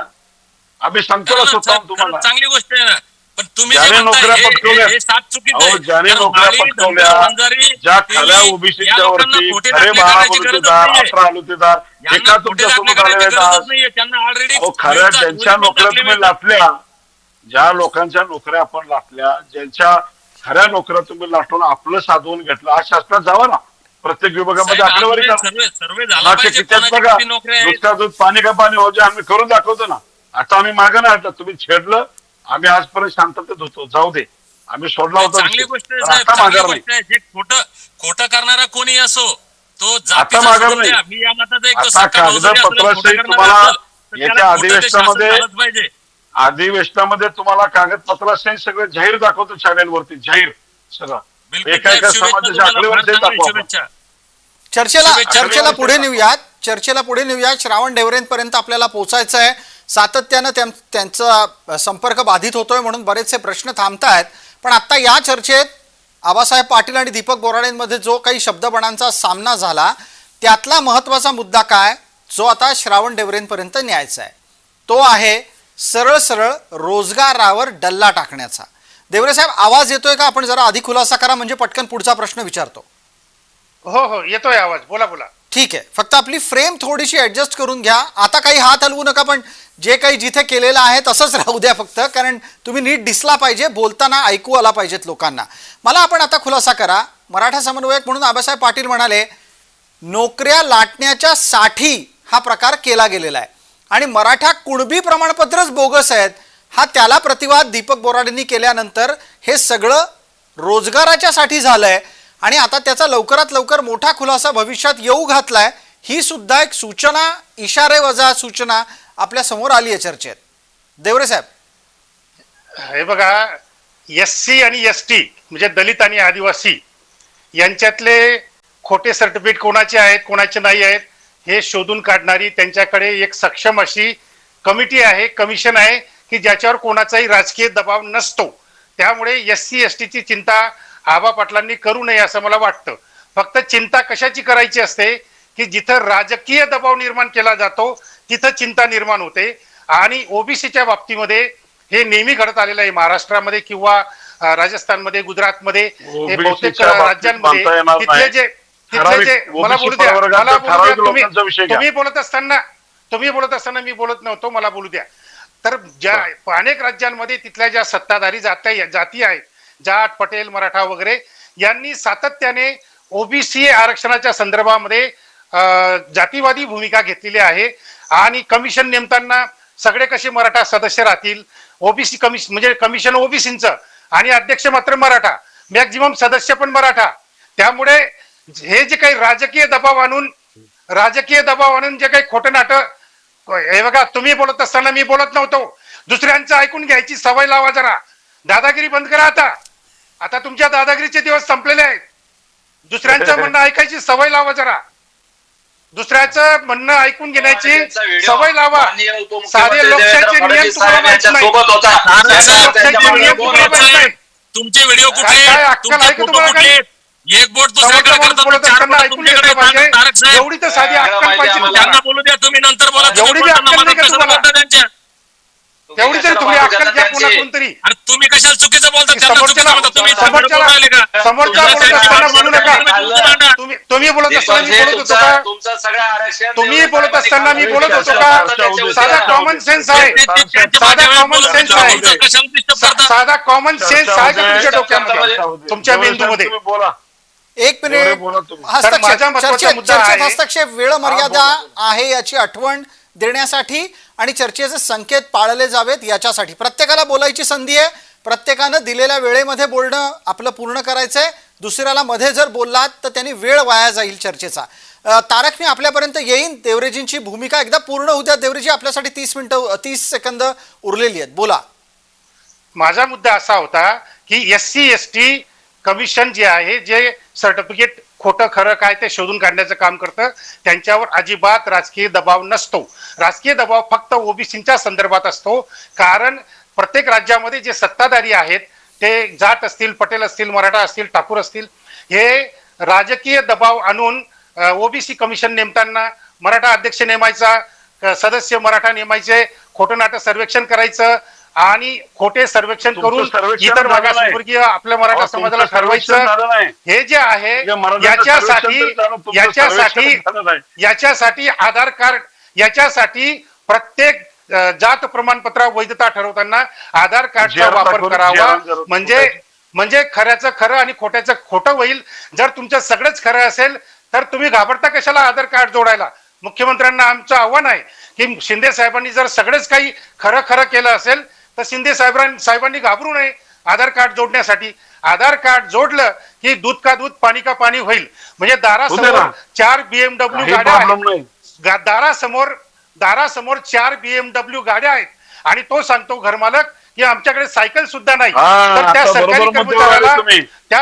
आम्ही सांगतो तुम्हाला. चांगली गोष्ट आहे ना, पण तुम्ही जे ज्याने म्हणताय नोकऱ्या पटकवल्या, हे साफ चुकीचं अहो, आहे. ज्याने कारण नोकऱ्या माळी, पटकवल्या, धनगर, वंजारी, ज्या तेली, खऱ्या या ओबीसीच्या लोकांना वरती खोटे खरे दाखले काढायची गरजच महाबलुतेदार, नाहीये. 18 हलुतेदार यांना एका खोटे तुमच्या दाखले सोबत काढायची आलेले गरजच आहेत. नाहीये. त्यांना ऑलरेडी अहो, खऱ्या ज्यांच्या नोकऱ्या तुम्ही लाटल्या, ज्या लोकांच्या नोकऱ्या आपण लाटल्या, ज्यांच्या खऱ्या नोकऱ्या तुम्ही लाटून आपलं साधवून घेतलं, आज शासनात जावा ना, प्रत्येक विभागामध्ये आकडेवारी करा. सर्वे झाला मागच्या पाहिजे. कित्यात कोणाची बघा, किती नोकऱ्या आहेत. नुसत्या दूध पाणी का पाणी हो जे आम्ही करून दाखवतो ना. आता आम्ही मागं नाही हटलं, तुम्ही छेडलं, आम्ही आजपर्यंत शांततेत होतो, जाऊ दे, आम्ही सोडला होता चांगली विषय. गोष्ट आहे पण साहेब, आता चांगली माघार नाही. गोष्ट आहे. जे खोटं करणारा कोणी असो तो आता जातीचा माघार सोडून नाही. द्या. मी या मताचा एक आता सत्ता नोंदणी असलेला खोटं कागदपत्रासहित करणारा तुम्हाला असेल, तर त्याला येत्या खोटं ते शासन अधिवेशनामध्ये झालंच पाहिजे. अधिवेशनामध्ये तुम्हाला कागदपत्रासहित सगळं जाहीर दाखवतो चॅनेलवरती, जाहीर सगळं बिलकुल एका साहेब, एका शुभेच्छा समाजाच्या तुम्हाला. आकडेवारी फार सहित चांगली दाखवा आपण. शुभेच्छा. चर्चेला शुभेच्छा. चर्चेला पुढे नेऊयात. चर्चेला पुढे नेऊयात. श्रावण ढेवरेंपर्यंत आपल्याला पोहोचायचं आहे. सातत्यानं त्यांचा संपर्क बाधित होतोय म्हणून बरेचसे प्रश्न थांबतायत. पण आता या चर्चेत आबासाहेब पाटील आणि दीपक बोराडेंमध्ये जो काही शब्दबणांचा सामना झाला त्यातला महत्त्वाचा मुद्दा काय जो आता श्रावण ढेवरेंपर्यंत न्यायचा आहे तो आहे सरळ सरळ रोजगारावर डल्ला टाकण्याचा. देवरे साहेब, आवाज येतोय का? आपण जरा आधी खुलासा करा म्हणजे पटकन पुढचा प्रश्न विचारतो. हो हो येतोय आवाज, बोला बोला. ठीक आहे, फक्त आपली फ्रेम थोडीशी ॲडजस्ट करून घ्या. आता काही हात हलवू नका, पण जे काही जिथे केलेलं आहे तसंच राहू द्या फक्त, कारण तुम्ही नीट दिसला पाहिजे, बोलताना ऐकू आला पाहिजेत लोकांना. मला आपण आता खुलासा करा. मराठा समन्वयक म्हणून आबासाहेब पाटील म्हणाले नोकऱ्या लाटण्याच्या साठी हा प्रकार केला गेलेला आहे आणि मराठा कुणबी प्रमाणपत्रच बोगस आहेत हा त्याला प्रतिवाद दीपक बोराडेंनी केल्यानंतर हे सगळं रोजगाराच्या साठी झालंय आणि आता त्याचा लवकरात लवकर मोठा खुलासा भविष्यात येऊ घातलाय. ही सुद्धा एक सूचना, इशारे वजा सूचना आपल्या समोर आली आहे चर्चेत. देवरे साहेब, हे बघा, SC आणि ST म्हणजे दलित आणि आदिवासी यांच्यातले खोटे सर्टिफिकेट कोणाचे आहेत कोणाचे नाही आहेत हे शोधून काढणारी त्यांच्याकडे एक सक्षम अशी कमिटी आहे, कमिशन आहे की ज्याच्यावर कोणाचाही राजकीय दबाव नसतो. त्यामुळे SC ST ची चिंता आबा पाटलांनी करू नये असं मला वाटतं. फक्त चिंता कशाची करायची असते की जिथं राजकीय दबाव निर्माण केला जातो तिथं चिंता निर्माण होते. आणि ओबीसीच्या बाबतीमध्ये हे नेहमी घडत आलेलं आहे. महाराष्ट्रामध्ये किंवा राजस्थानमध्ये, गुजरातमध्ये, हे बहुतेक राज्यांमध्ये मला बोलू द्या, तुम्ही बोलत असताना मी बोलत नव्हतो, मला बोलू द्या. तर ज्या अनेक राज्यांमध्ये तिथल्या ज्या सत्ताधारी जाती आहेत, जाट, पटेल, मराठा वगैरे, यांनी सातत्याने ओबीसी आरक्षणाच्या संदर्भामध्ये जातीवादी भूमिका घेतलेली आहे. आणि कमिशन नेमताना सगळे कसे मराठा सदस्य राहतील, ओबीसी कमिशन म्हणजे कमिशन ओबीसीचं आणि अध्यक्ष मात्र मराठा, मॅक्झिमम सदस्य पण मराठा. त्यामुळे हे जे काही राजकीय दबाव आणून जे काही खोटं नाटक, हे बघा, तुम्ही बोलत असताना मी बोलत नव्हतो, दुसऱ्यांचं ऐकून घ्यायची सवय लावा जरा. दादागिरी बंद करा. आता तुमच्या दादागिरीचे दिवस संपलेले आहेत. दुसऱ्यांचं म्हणणं ऐकायची सवय लावा जरा. दुसऱ्याचं म्हणणं ऐकून घेण्याची सवय लावा. साधे लोकशाहीचे नियम तुम्हाला माहित नाही. लोकशाहीचे नियम तुम्हाला माहित नाही. तुमचे व्हिडिओ कुठले काय आहेत? अक्कल तुमचे आहे का फोटो तुम्हाला कुठले काही? आहेत? एक बोट दुसऱ्याकडे समोरचा करतो, बोलत चार असताना बोट ऐकून तुमच्याकडे घेतलं पाहिजे. तारक साहेब, एवढी तर साधी अक्कल पाहिजे त्यांना तुम्हाला. बोलू द्या, तुम्ही नंतर बोला. तुम्ही एवढी बी बोलताना अक्कल मदत नाही का कशाला तुम्हाला? बोलता त्यांच्या? तेवढी तरी थोडी अक्कल घ्या कोणाकडून तरी. अरे तुम्ही कशाला चुकीचं बोलता? त्यांना चुकीचं म्हणता तुम्ही. समोरच्या बोलू राहिले का? बोलत असताना बोलू नका. तुम्ही बोलत असताना मी बोलत होतो का? तुम्ही बोलत असताना मी बोलत होतो का? साधा कॉमन सेन्स आहे. साधा कॉमन सेन्स आहे. साधा कॉमन सेन्स आहे का तुमच्या डोक्यामध्ये, तुमच्या मेंदूमध्ये? बोला, एक मिनिट. माझा महत्त्वाचा मुद्दा आहे. चर्चेत हस्तक्षेप, वेळ मर्यादा आहे याची आठवण देण्यासाठी आणि चर्चेचे संकेत पाळले जावेत याच्यासाठी प्रत्येकाला बोलायची संधी आहे. प्रत्येकानं दिलेल्या वेळेमध्ये बोलणं आपलं पूर्ण करायचंय. दुसऱ्याला मध्ये जर बोललात तर त्यांनी वेळ वाया जाईल चर्चेचा. तारक, मी आपल्यापर्यंत येईन. देवरेजींची भूमिका एकदा पूर्ण होऊ द्या. देवरेजी, आपल्यासाठी 30 सेकंद उरलेली आहेत, बोला. माझा मुद्दा असा होता की SC ST कमिशन जे आहे, जे सर्टिफिकेट खोटं खरं काय ते शोधून काढण्याचं काम करतं, त्यांच्यावर अजिबात राजकीय दबाव नसतो. राजकीय दबाव फक्त ओबीसीच्या संदर्भात असतो. कारण प्रत्येक राज्यामध्ये जे सत्ताधारी आहेत ते जाट असतील, पटेल असतील, मराठा असतील, ठाकूर असतील, हे राजकीय दबाव आणून ओबीसी कमिशन नेमताना मराठा अध्यक्ष नेमायचा, सदस्य मराठा नेमायचे, खोटं नाटक सर्वेक्षण करायचं आणि खोटे सर्वेक्षण तुमचं करून सर्वेक्षण इतर झालं नाही. मागासवर्गीय आपल्या मराठा समाजाला तुमचं सर्वेक्षण ठरवायचं झालं नाही. हे जे आहे म्हणजे मराठ्याचं सर्वेक्षण तर झालं, तुमचं सर्वेक्षण झालं नाही. याच्यासाठी आधार कार्ड, याच्यासाठी प्रत्येक जात प्रमाणपत्र वैधता ठरवताना आधार कार्डचा जेवण वापर दाखवून करावा. जेवण जरूर म्हणजे खऱ्याचं खरं आणि खोट्याचं खोटं होईल. जर तुमचं सगळंच खरं असेल तर तुम्ही घाबरता कशाला आधार कार्ड जोडायला? मुख्यमंत्र्यांना आमचं आव्हान आहे की शिंदे साहेबांनी जर सगळंच काही खरं खरं केलं असेल तर शिंदे साहेबांनी घाबरू नये आधार कार्ड जोडण्यासाठी. आधार कार्ड जोडलं की दूध का दूध पाणी का पाणी होईल. म्हणजे दारासमोर 4 BMW गाड्या आहेत, दारासमोर 4 BMW गाड्या आहेत आणि तो सांगतो घरमालक की आमच्याकडे सायकल सुद्धा नाही. तर त्या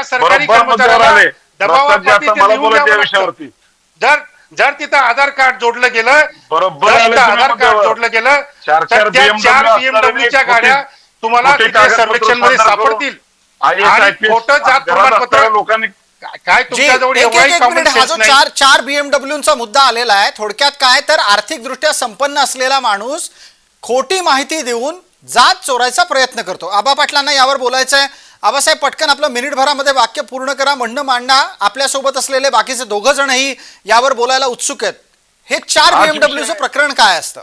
सरकारी कर्मचाऱ्याला दबावापाठी ते लिहून द्यावं लागतं. जर तिथं आधार कार्ड जोडलं गेलं, आधार कार्ड जोडलं गेलं तर त्या 4 BMWच्या गाड्या तुम्हाला तिथे सर्वेक्षण मध्ये सापडतील. आणि खोटं जात प्रमाणपत्र लोकांनी काय तुमच्याजवळ एवढाही एक कॉमन मिनिट, हा सेन्स जो नाही. चार BMWचा मुद्दा आलेला आहे, थोडक्यात काय तर आर्थिक दृष्ट्या संपन्न असलेला माणूस खोटी माहिती देऊन जात चोरायचा प्रयत्न करतो. आबा पाटलांना यावर बोलायचं आहे. आबासाहेब, पटकन आपलं मिनिटभरामध्ये वाक्य पूर्ण करा, म्हणणं मांडा. आपल्यासोबत असलेले बाकीचे 2 जणही यावर बोलायला उत्सुक आहेत. हे 4 BMWचं प्रकरण काय असतं?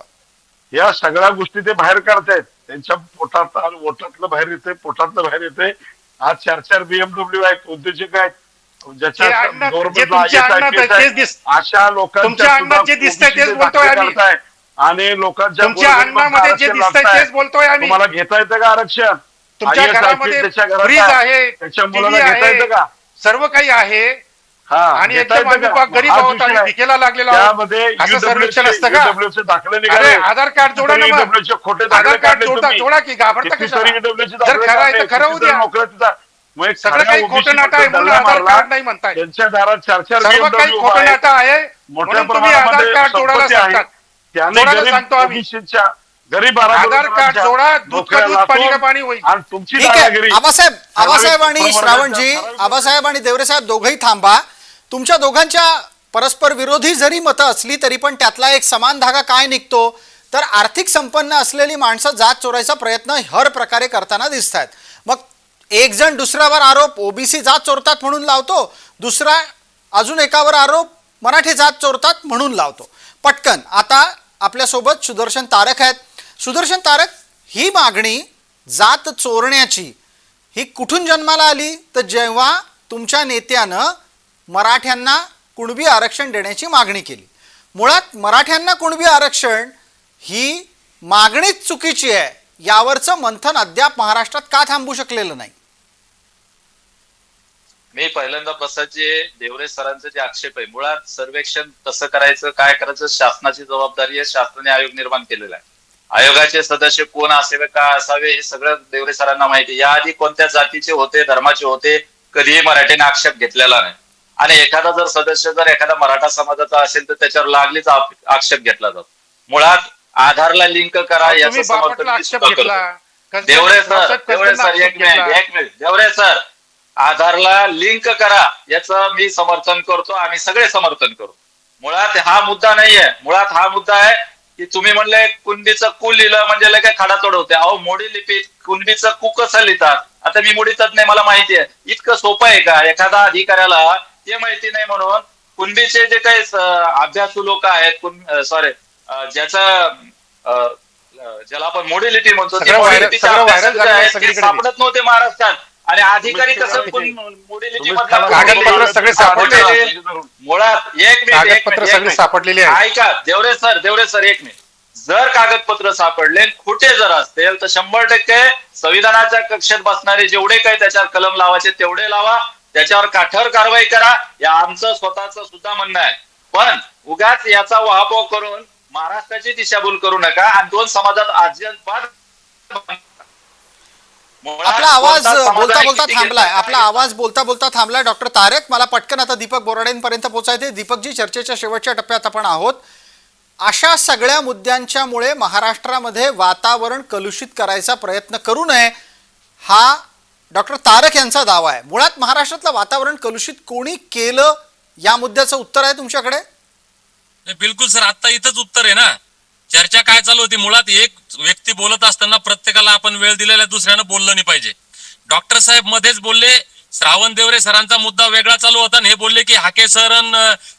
या सगळ्या गोष्टी ते बाहेर काढतायत. त्यांच्या पोटातलं बाहेर येते, पोटातलं बाहेर येते. आज 4 BMW आहेत, उद्योजक आहेत, जे तुमच्या अन्नात आहे तेच दिसतंय. अशा लोकांच्या तुमच्या अन्नात जे दिसतंय तेच बोलतोय आम्ही. आणि लोकांच्या तुमच्या अन्नामध्ये जे दिसतंय तेच बोलतोय आम्ही. तुम्हाला घेता येतं का आरक्षण? तुमच्या घरामध्ये फ्रीज आहे, त्याच्या TV मुलाला घेता येतं आहे, का? सर्व काही आहे. हा, आणि घेता एकदम येतं आम्ही का? गरीब हा आहोत विषय आणि आहे. भिकेला लागलेलो आहोत. त्यामध्ये असं सर्वेक्षण असतं का? UW चे दाखले अरे निघाले. आधार कार्ड जोडा ना मग. UW चे खोटे आधार दाखले कार्ड काढले जोडा की घाबरता कितीतरी कशाला? UW चे जर दाखले खरं आहे काढले, तर खरं होऊ कितीतरी द्या. नोकऱ्या तिथं. मग एक सगळं खऱ्या काही OBC खोटं नाटं आहे म्हणून दल्ला आधार मारला. कार्ड नाही म्हणताय. त्यांच्या दारात 4 सर्व काही BMW खोटं आहेत. नाटं आहे मोठ्या म्हणून तुम्ही आधार प्रमाणामध्ये कार्ड जोडायला संपत्ती आहे. सांगतात. त्याने जोडायला गरीब सांगतो आम्ही. OBC गरीब आधार कार्ड जोडा, दूध का दूध पाणी का पाणी होईल. आणि तुमची ठीक आहे. दादागिरी आबासाहेब आणि ठराविक श्रावणजी, ठराविक आबासाहेब आणि देवरे साहेब दोघंही थांबा. तुमच्या दोघांच्या परस्पर विरोधी जरी मतं असली तरी पण त्यातला एक समान धागा काय निघतो तर आर्थिक संपन्न असलेली माणसं जात चोरायचा प्रयत्न हर प्रकारे करताना दिसत आहेत. मग एक जण दुसऱ्यावर आरोप ओबीसी जात चोरतात म्हणून लावतो, दुसरा अजून एकावर आरोप मराठी जात चोरतात म्हणून लावतो. पटकन आता आपल्यासोबत सुदर्शन तारक आहेत. सुदर्शन तारक, ही मागणी जात चोरण्याची ही कुठून जन्माला आली? तर जेव्हा तुमच्या नेत्यानं मराठ्यांना कुणबी आरक्षण देण्याची मागणी केली. मुळात मराठ्यांना कुणबी आरक्षण ही मागणीच चुकीची आहे, यावरचं मंथन अद्याप महाराष्ट्रात का थांबू शकलेलं नाही? मी पहिल्यांदा प्रसादजी देवरे सरांचे जे आक्षेप आहे, मुळात सर्वेक्षण कसं करायचं, काय करायचं, शासनाची जबाबदारी आहे. शासनाने आयोग निर्माण केलेला आहे. आयोगाचे सदस्य कोण असावे, काय असावे, हे सगळं देवरे सरांना माहिती. याआधी कोणत्या जातीचे होते, धर्माचे होते, कधीही मराठीने आक्षेप घेतलेला नाही. आणि एखादा जर सदस्य जर एखादा मराठा समाजाचा असेल तर त्याच्यावर लागलीच आक्षेप घेतला जातो. मुळात आधारला लिंक करा याचं समर्थन देवरे सर एक मिनिट देवरे सर, आधारला लिंक करा याचं मी समर्थन करतो, आम्ही सगळे समर्थन करू. मुळात हा मुद्दा नाहीये. मुळात हा मुद्दा आहे की तुम्ही म्हणले कुणबीचं कु लिहिलं म्हणजे लगे खाडा तोडवते. अहो, मोडी लिपीत कुणबीचं कु कसं लिहितात? आता मी मोडी तज्ञ, मला माहिती आहे. इतकं सोपं आहे का? एखादा अधिकाऱ्याला ते माहिती नाही म्हणून कुणबीचे जे काही अभ्यासू लोक आहेत, ज्याला आपण मोडिलिटी म्हणतो, सापडत नव्हते महाराष्ट्रात. आणि अधिकारी कसं मोडिलिटी कागदपत्र सगळे सापडलेले. मुळात कागदपत्र सगळे सापडलेले आहेत. ऐका देवरे सर एक मिनिट. जर कागदपत्र सापडले खोटे जर असतील तर 100% संविधानाच्या कक्षेत बसणारे जेवढे काही त्याच्यावर कलम लावायचे तेवढे लावा, त्याच्यावर काठोर कारवाई करा. या आमचं स्वतःचं सुद्धा म्हणणं आहे. पण उगाच याचा वाहपाव करून महाराष्ट्राची दिशाभूल करू नका. आणि 2 समाजात अजिबात आपला आवाज बोलता बोलता थांबलाय. आपला आवाज बोलता बोलता थांबलाय. डॉक्टर तारक, मला पटकन आता दीपक बोराडेंपर्यंत पोहोचायचे. दीपकजी, चर्चेच्या शेवटच्या टप्प्यात आपण आहोत. अशा सगळ्या मुद्द्यांच्यामुळे महाराष्ट्रामध्ये वातावरण कलुषित करायचा प्रयत्न करू नये, हा डॉक्टर तारक यांचा दावा आहे. मुळात महाराष्ट्रातलं वातावरण कलुषित कोणी केलं या मुद्द्याचं उत्तर आहे तुमच्याकडे? बिलकुल सर, आता इथंच उत्तर आहे ना. चर्चा काय चालू होती? मुळात एक व्यक्ती बोलत असताना प्रत्येकाला आपण वेळ दिलेला, दुसऱ्यानं बोललं नाही पाहिजे. डॉक्टर साहेब मध्येच बोलले, श्रावण देवरे सरांचा मुद्दा वेगळा चालू होता आणि हे बोलले की हाके सर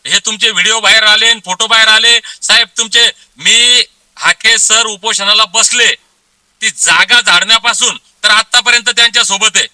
हे तुमचे व्हिडिओ बाहेर आले, फोटो बाहेर आले. साहेब तुमचे, मी हाके सर उपोषणाला बसले ती जागा झाडण्यापासून तर आतापर्यंत त्यांच्या सोबत आहे.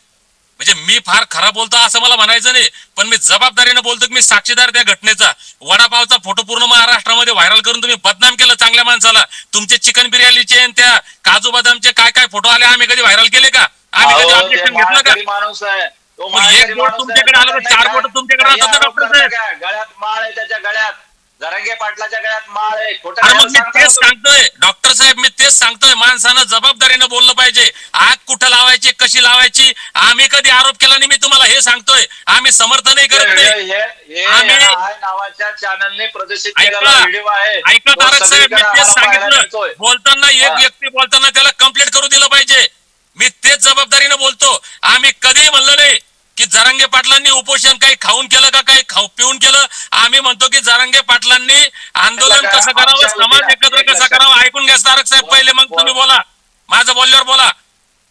म्हणजे मी फार खरा बोलतो असं मला म्हणायचं नाही, पण मी जबाबदारीने बोलतो की मी साक्षीदार त्या घटनेचा. वडापावचा फोटो पूर्ण महाराष्ट्रामध्ये व्हायरल करून तुम्ही बदनाम केलं चांगल्या माणसाला. तुमचे चिकन बिर्याणीचे आणि त्या काजू बदामचे काय काय फोटो आले आम्ही कधी व्हायरल केले का? आम्ही कधी अहो, ते ऑब्जेक्शन घेतलं का? माळकरी माणूस आहे तो. मग एक माळकरी बोट माणूस तुमच्याकडे आहे. आलं तर चार बोट तुमच्याकडे काही असतात ना आरोप डॉक्टर साहेब? करता का? गळ्यात माळ आहे त्याच्या गळ्यात. जरांगे पाटलाच्या गळ्यात माळ आहे. खोटं अरे काय मग मी सांगता तेच तुम्ही? सांगतोय डॉक्टर साहेब, मी तेच सांगतोय, माणसानं जबाबदारीनं बोललं पाहिजे. आग कुठं लावायची, कशी लावायची, आम्ही कधी आरोप केला नाही. मी तुम्हाला हे सांगतोय, आम्ही समर्थनही करत नाही. हे आम्ही- NI नावाच्या चॅनलने प्रदर्शित ऐका केलेला व्हिडिओ आहे. ऐका तो तारक साहेब, मी सगळीकडे तेच आम्हाला पाहायला सांगितलं. मिळतोय. बोलताना एक हा. व्यक्ती बोलताना त्याला कंप्लीट करू दिलं पाहिजे. मी तेच जबाबदारीनं बोलतो. आम्ही कधीही म्हणलं नाही की जरांगे पाटलांनी उपोषण काही खाऊन केलं का काही पिऊन केलं. आम्ही म्हणतो की जरांगे पाटलांनी आंदोलन कसं करावं, समाज एकत्र कसा करावा. ऐकून घ्या तारक साहेब पहिले, मग तुम्ही बोला. माझं बोलल्यावर बोला.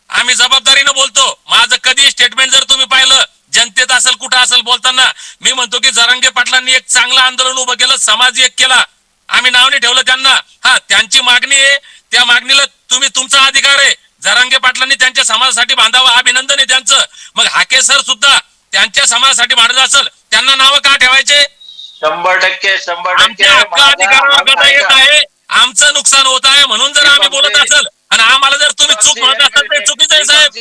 आम्ही जबाबदारीनं बोलतो. माझं कधी स्टेटमेंट जर तुम्ही पाहिलं, जनतेत असेल कुठं असेल, बोलताना मी म्हणतो की जरांगे पाटलांनी एक चांगलं आंदोलन उभं केलं, समाज एक केला. आम्ही नाव नाही ठेवलं त्यांना. हा, त्यांची मागणी आहे, त्या मागणीला तुम्ही, तुमचा अधिकार आहे. जरांगे पाटलांनी त्यांच्या समाजासाठी बांधावं, अभिनंदन आहे त्यांचं. मग हाके सर सुद्धा त्यांच्या समाजासाठी भांडत असेल, त्यांना नावं का ठेवायचे? 100% आमच्या हक्क अधिकारावर गदा येत आहे, आमचं नुकसान होत आहे, म्हणून जर आम्ही बोलत असेल आणि आम्हाला जर तुम्ही चूक म्हणत असाल तर चुकीचं आहे साहेब.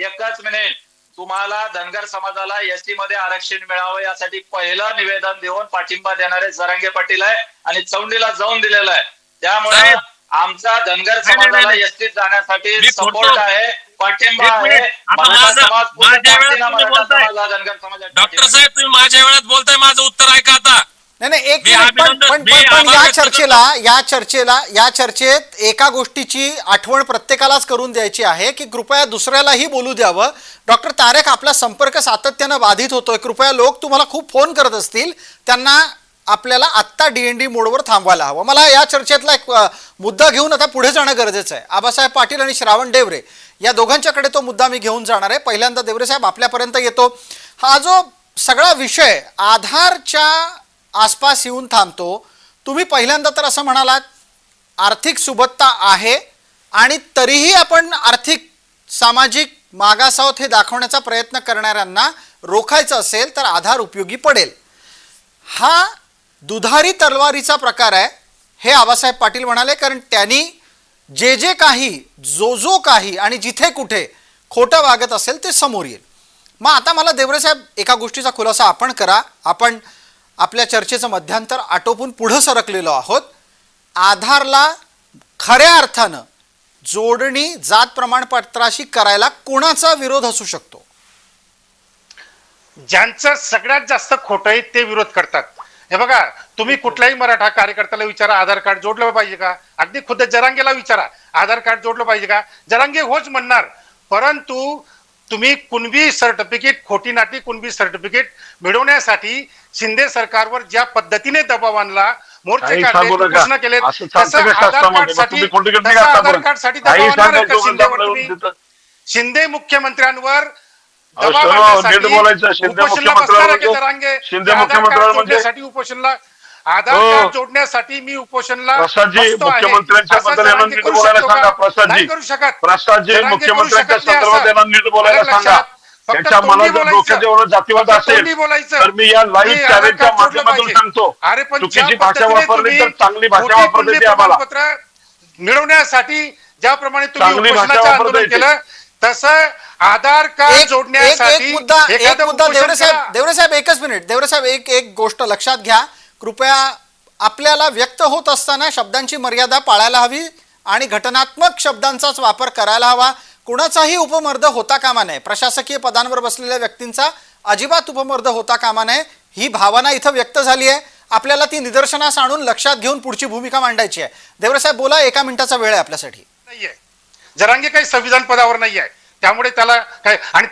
एकच मिनिट. तुम्हाला धनगर समाजाला एसटी मध्ये आरक्षण मिळावं यासाठी पहिलं निवेदन देऊन पाठिंबा देणारे जरांगे पाटील आहे आणि चौंडीला जाऊन दिलेलं आहे. त्यामुळे साहेब, आमचा धनगर नाही, समाजाला नाही. एसटीत जाण्यासाठी मी सपोर्ट खोटं- आहे, पाठिंबा एक आहे. मिनिट. आता मराठा माझं- समाज पूर्ण माझ्या वेळात ताकदीनं तुम्ही मराठा बोलताय. समाज हा धनगर समाजाचा डॉक्टर साहेब, तुम्ही माझ्या वेळात बोलताय, माझं उत्तर ऐका आता. नाही नाही, एक मी मिनिट. पण अभिनंदन- पण मी पण- पण आभार या व्यक्त चर्चेला या चर्चेत एका गोष्टीची आठवण प्रत्येकालाच करून द्यायची आहे की कृपया दुसऱ्यालाही बोलू द्यावं. डॉक्टर तारेक, आपला संपर्क सातत्यानं बाधित होतोय. कृपया लोक तुम्हाला खूप फोन करत असतील, त्यांना आपल्याला आत्ता DND मोडवर थांबवायला हवं. मला या चर्चेतला एक मुद्दा घेऊन आता पुढे जाणं गरजेचं आहे. आबासाहेब पाटील आणि श्रावण डेवरे या दोघांच्याकडे तो मुद्दा मी घेऊन जाणार आहे. पहिल्यांदा देवरे साहेब आपल्यापर्यंत येतो. हा जो सगळा विषय आधारच्या आसपास येऊन थांबतो. तुम्ही पहिल्यांदा तर असं म्हणालात आर्थिक सुबत्ता आहे आणि तरीही आपण आर्थिक सामाजिक मागास आहोत हे दाखवण्याचा प्रयत्न करणाऱ्यांना रोखायचं असेल तर आधार उपयोगी पडेल. हा दुधारी तलवारीचा प्रकार आहे हे आबासाहेब पाटील म्हणाले, कारण त्यांनी जे काही जो काही आणि जिथे कुठे खोटं वागत असेल ते समोर येईल. मग आता मला देवरे साहेब एका गोष्टीचा खुलासा आपण करा. आपण आपल्या चर्चेचं मध्यांतर आटोपून पुढं सरकलेलो आहोत. आधारला खऱ्या अर्थानं जोडणी जात प्रमाणपत्राशी करायला कोणाचा विरोध असू शकतो? ज्यांचं सगळ्यात जास्त खोटं आहे ते विरोध करतात. हे बघा, तुम्ही कुठल्याही मराठा कार्यकर्त्याला विचारा आधार कार्ड जोडलं पाहिजे का. अगदी खुद्द जरांगेला विचारा आधार कार्ड जोडलं पाहिजे का. जरांगे होच म्हणणार. परंतु तुम्ही कुणबी सर्टिफिकेट, खोटी नाटी कुणबी सर्टिफिकेट मिळवण्यासाठी शिंदे सरकारवर ज्या पद्धतीने दबाव आणला, मोर्चे काही काढले, सांगू नका. उपोषण केले, असं तसं चालतं का आधार शास्त्रामध्ये? कार्डसाठी तुम्ही खोटी करता तसं का आधार आतापर्यंत? कार्डसाठी काही दबाव आणणार सांगायचं का शिंदेवर आपल्याला तुम्ही? तिथं. शिंदे मुख्यमंत्र्यांवर अहो, दबाव सर्व आणण्यासाठी नीट बोलायचं. शिंदे उपोषणला मुख्यमंत्र्यांवर बसणार आहे म्हणजे- की जरांगे? शिंदे आधार कार्ड मुख्यमंत्र्यांवर म्हणजे- जोडण्यासाठी उपोषणला आधार हो. कार्ड जोडण्यासाठी मी उपोषणला प्रसादजी, बसतो आहे. मुख्यमंत्र्यांच्या असं बद्दल जरांगे यांना नीट करू बोलायला शकतो सांगा. का? प्रसादजी, नाही करू शकत. प्रसादजी जरांगे करू मुख्यमंत्र्यांच्या शकत नाही संदर्भात असं. यांना नीट बोलायला आलं सांगा. लक्षात? फक्त त्यांच्या तोंडी मनात जर बोलायचं. डोक्यात एवढं जातीवाद फक्त असेल तोंडी बोलायचं. तर मी या की लाईव्ह आधार चॅनेलच्या कार्ड जोडलं माध्यमातून पाहिजे. सांगतो. अरे पण चुकीची ज्या भाषा पद्धतीने वापरली तर तुम्ही चांगली भाषा खोटी वापरता येते आम्हाला. प्रमाणपत्र मिळवण्यासाठी ज्याप्रमाणे तुम्ही चांगली भाषा उपोषणाचं वापरता आंदोलन येते. केलं, तसं आधार कार्ड एक जोडण्यासाठी मुद्दा एखादं उपोषण देवरे साहेब, करा. देवरे साहेब एकच मिनिट. देवरे साहेब एक गोष्ट लक्षात घ्या कृपया. आपल्याला व्यक्त होत असताना शब्दांची मर्यादा पाळायला हवी आणि घटनात्मक शब्दांचाच वापर करायला हवा. कुणाचाही उपमर्द होता कामा नये. प्रशासकीय पदांवर बसलेल्या व्यक्तींचा अजिबात उपमर्द होता कामा नये. ही भावना इथं व्यक्त झाली आहे. आपल्याला ती निदर्शनास आणून लक्षात घेऊन पुढची भूमिका मांडायची आहे. देवरे साहेब बोला, 1 मिनिटाचा वेळ आहे आपल्यासाठी. नाहीये. जरांगे काही संविधान पदावर नाही आहे, त्यामुळे त्याला काय, आणि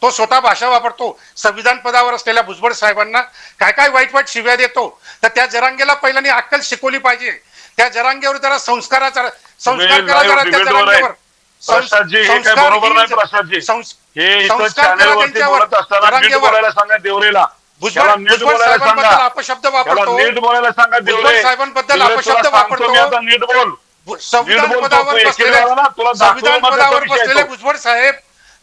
तो स्वतः भाषा वापरतो. संविधान पदावर असलेल्या भुजबळ साहेबांना काय काय वाईट वाईट शिव्या देतो. तर त्या जरांगेला पहिल्यांदा अक्कल शिकवली पाहिजे. त्या जरांगेवर जरा संस्कार करा तुम्ही जरा त्या live debate वर जरांगेवर आहे. प्रसादजी, हे काय बरोबर नाही प्रसादजी. हे इथं चॅनलवरती बोलत असताना नीट बोलायला सांगा देवरेला. त्याला नीट बोलायला सांगा. अपशब्द त्याला वापरतो. नीट बोलायला सांगा देवरे. भुजबळ साहेबांबद्दल देवरे, अपशब्द तुला सांगतो वापरतो. मी आता नीट बोल. संविधान बोलतो पदावर तू. बसलेले एकेकाला ना तुला संविधान दाखवलं पदावर माझा विषय बसलेले तो. भुजबळ साहेब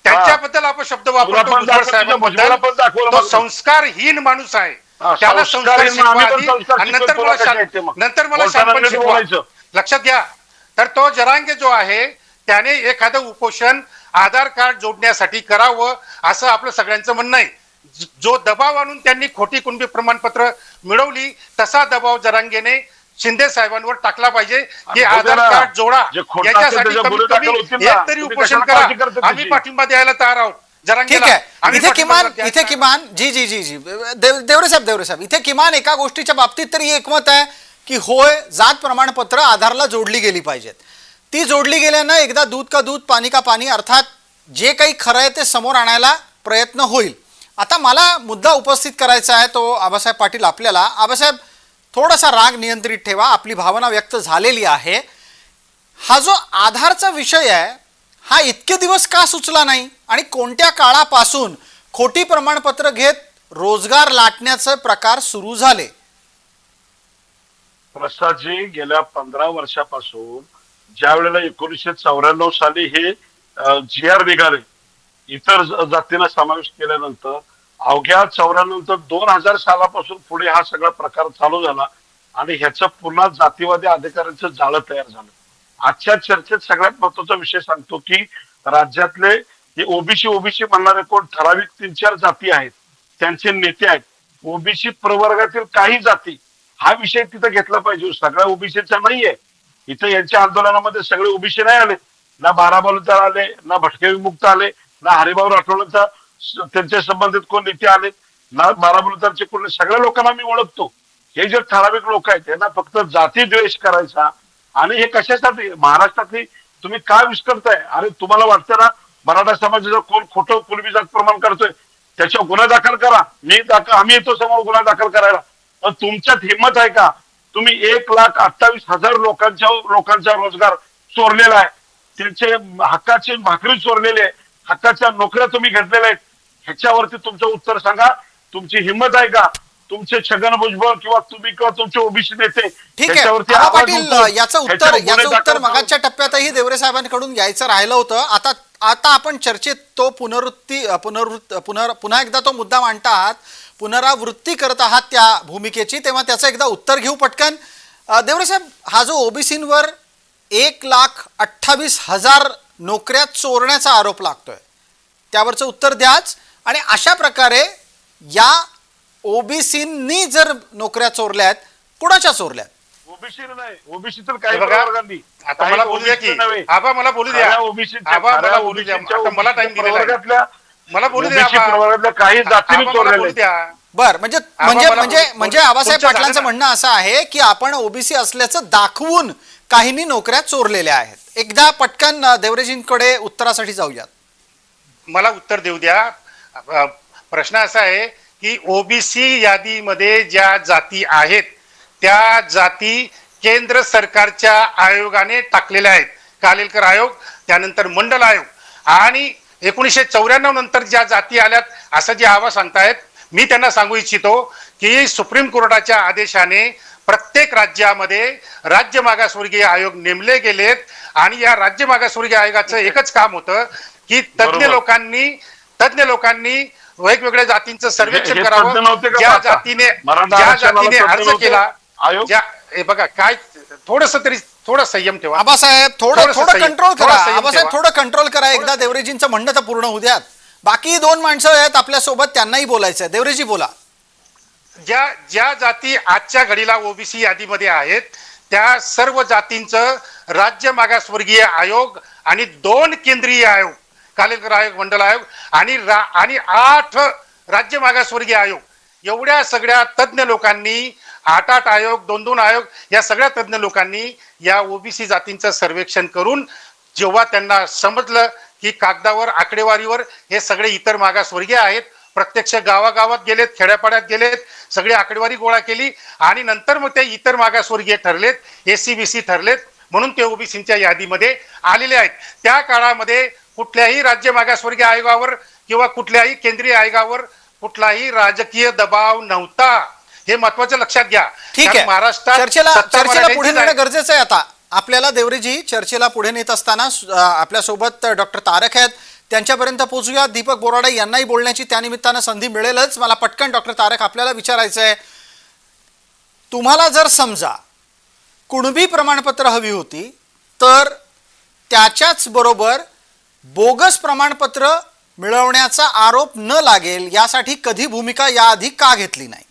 त्यांच्याबद्दल अपशब्द वापरतो. पण भुजबळ दाखव, तुझ्या भुजबळाला पण दाखवलं साहेबांबद्दल तो मला. संस्कारहीन माणूस आहे. हा, त्याला संस्कार संस्कारहीन शिकवा आम्ही पण आधी, संस्कार आणि शिकवतो. तुला कशा येते मग? नंतर मला बोलताना शांतपण नीट शिकवा. बोलायचं. लक्षात घ्या. तर तो जरांगे जो आहे त्याने एखादं उपोषण आधार कार्ड जोडण्यासाठी करावं असं आपलं सगळ्यांचं म्हणणं आहे. जो दबाव आणून त्यांनी खोटी कुणबी प्रमाणपत्र मिळवली तसा दबाव जरांगेने शिंदे साहेबांवर टाकला पाहिजे की आधार कार्ड जोडा. जे खोटं असेल याच्यासाठी त्याच्या कमीत गुन्हे दाखल कमी होतील ना. एक तरी तुम्ही उपोषण कशाला करा. काळजी करता आम्ही त्याची? पाठिंबा द्यायला तयार आहोत ठीक जरांगेला. आहे. आम्ही इथे पाठिंबा किमान द्यायला इथे किमान जी देवरे साहेब इथे किमान एका गोष्टीच्या बाबतीत तरी एकमत आहे की होय, जात प्रमाणपत्र आधारला जोडली गेली पाहिजेत. ती जोडली गेल्यानं एकदा दूध का दूध पाणी का पाणी, अर्थात जे काही खरं आहे ते समोर आणायला प्रयत्न होईल. आता मला मुद्दा उपस्थित करायचा आहे तो आबासाहेब पाटील आपल्याला. आबासाहेब, थोडासा राग नियंत्रित ठेवा, आपली भावना व्यक्त झालेली आहे. हा जो आधारचा विषय आहे हा इतके दिवस का सुचला नाही आणि कोणत्या काळापासून खोटी प्रमाणपत्र घेत रोजगार लाटण्याचे प्रकार सुरू झाले? प्रसादजी, गेल्या 15 वर्षापासून ज्या वेळेला 1994 साली हे GR निघाले, इतर जातींना समावेश केल्यानंतर अवघ्या 94 नंतर 2000 सालापासून पुढे हा सगळा प्रकार चालू झाला आणि ह्याचं पुन्हा जातीवादी अधिकाऱ्यांचं जाळं तयार झालं. आजच्या चर्चेत सगळ्यात महत्वाचा विषय सांगतो की राज्यातले हे ओबीसी म्हणणारे कोण ठराविक 3-4 जाती आहेत, त्यांचे नेते आहेत. ओबीसी प्रवर्गातील काही जाती हा विषय तिथं घेतला पाहिजे. सगळ्या ओबीसीचा नाहीये. इथं यांच्या आंदोलनामध्ये सगळे ओबीसी नाही आले. ना बाराबलुतार आले, ना भटके विमुक्त आले, ना हरिभाऊ राठोडचा त्यांच्या संबंधित कोण नेते आले, ना बाराबलुतारचे कोण. सगळ्या लोकांना मी ओळखतो. हे जे ठराविक लोक आहेत त्यांना फक्त जाती द्वेष करायचा. आणि हे कशासाठी महाराष्ट्रातली तुम्ही काय विस्कळताय? अरे तुम्हाला वाटतं ना मराठा समाजाचं कोण खोटं पूर्वी जात प्रमाण करतोय त्याच्यावर गुन्हा दाखल करा. आम्ही येतो समोर गुन्हा दाखल करायला. पण तुमच्यात हिंमत आहे का? तुम्ही 1,28,000 लोकांचा रोजगार चोरलेला आहे. त्यांचे हक्काची भाकरी चोरलेली आहे. हक्काच्या नोकऱ्या तुम्ही घेतलेल्या आहेत. ह्याच्यावरती तुमचं उत्तर सांगा. तुमची हिंमत आहे का? तुमचे छगन भुजबळ किंवा तुम्ही किंवा तुमचे ओबीसी नेते ठीक आहे आबा पाटील, याचं उत्तर मगाच्या टप्प्यातही देवरे साहेबांकडून घ्यायचं राहिलं होतं. आता आपण चर्चेत तो पुन्हा एकदा तो मुद्दा मांडता आहात, पुनरावृत्ती करत आहात त्या भूमिकेची, तेव्हा त्याचं एकदा उत्तर घेऊ पटकन. देवरे साहेब, हा जो ओबीसींवर 1,28,000 नोकऱ्या चोरण्याचा आरोप लागतोय त्यावरचं उत्तर द्याच. आणि अशा प्रकारे या ओबीसींनी जर नोकऱ्या चोरल्यात, कुणाच्या चोरल्यात? ओबीसी नाही, ओबीसी तर काही बघा, वर्गांनी. आता मला बोलू द्या की आबा मला बोलू द्या. आबा मला बोलू द्या. आता मला टाइम दिलेला आहे. मला बोलू द्या ओबीसी आबा. प्रवर्गातल्या काही जातीने आबा, मला चोरलेले बोलू द्या. बर, म्हणजे आबासाहेब तुमच्या पाटलांचं झालं ना? म्हणणं असं आहे की आपण ओबीसी असल्याचं दाखवून काहींनी नोकऱ्या चोरलेल्या आहेत. एकदा पटकन देवरेजींकडे उत्तरासाठी जाऊयात. मला उत्तर देऊ द्या. प्रश्न असा आहे की ओबीसी यादीमध्ये ज्या जाती आहेत त्या जाती केंद्र सरकारच्या आयोगाने टाकलेल्या आहेत. कालेलकर आयोग, त्यानंतर मंडल आयोग. आणि 1994 नंतर ज्या जाती आल्यात असं जे आबा सांगतायत, मी त्यांना सांगू इच्छितो की सुप्रीम कोर्टाच्या आदेशाने प्रत्येक राज्यामध्ये राज्य मागासवर्गीय आयोग नेमले गेलेत. आणि या राज्य मागासवर्गीय आयोगाचं एकच काम होतं की तज्ञ लोकांनी वेगवेगळ्या जातींचं सर्वेक्षण करावं. ज्या जातीने अर्ज केला, हे बघा काय, थोडं संयम ठेवा आबासाहेब, थोडं कंट्रोल करा. आबासाहेब, थोडं कंट्रोल करा. एकदा देवरेजींचं म्हणणं तर पूर्ण होऊ द्यात. बाकी 2 माणसं आहेत आपल्या सोबत, त्यांनाही बोलायचं आहे. देवरेजी बोला. ज्या जाती आजच्या घडीला ओबीसी यादीमध्ये आहेत त्या सर्व जातींचं राज्य मागासवर्गीय आयोग आणि 2 केंद्रीय आयोग, कालेलकर आयोग, मंडल आयोग आणि 8 राज्य मागासवर्गीय आयोग, एवढ्या सगळ्या तज्ञ लोकांनी, 8 आयोग, 2 आयोग, या सगळ्या तज्ञ लोकांनी या ओबीसी जातींचं सर्वेक्षण करून जेव्हा त्यांना समजलं की कागदावर, आकडेवारीवर हे सगळे इतर मागासवर्गीय आहेत, प्रत्यक्ष गावागावात गेलेत, खेड्यापाड्यात गेलेत, सगळी आकडेवारी गोळा केली आणि नंतर मग ते इतर मागासवर्गीय ठरलेत, SC-BC ठरलेत, म्हणून ते ओबीसीच्या यादीमध्ये आलेले आहेत. त्या काळामध्ये कुठल्याही राज्य मागासवर्गीय आयोगावर किंवा कुठल्याही केंद्रीय आयोगावर कुठलाही राजकीय दबाव नव्हता. हे महत्वाचं लक्षात घ्या. ठीक कारण आहे, महाराष्ट्रात चर्चेला सत्ता पुढे महाराजांचीच नेणं आहे. गरजेचं आहे. आता आपल्याला देवरेजी चर्चेला पुढे नेत असताना आपल्यासोबत डॉक्टर तारक आहेत, त्यांच्यापर्यंत पोहोचूया. दीपक बोराडे यांनाही बोलण्याची त्यानिमित्तानं संधी मिळेलच. मला पटकन डॉक्टर तारक आपल्याला विचारायचं आहे, तुम्हाला जर समजा कुणबी प्रमाणपत्र हवी होती तर त्याच्याच बरोबर बोगस प्रमाणपत्र मिळवण्याचा आरोप न लागेल यासाठी कधी भूमिका याआधी का घेतली नाही?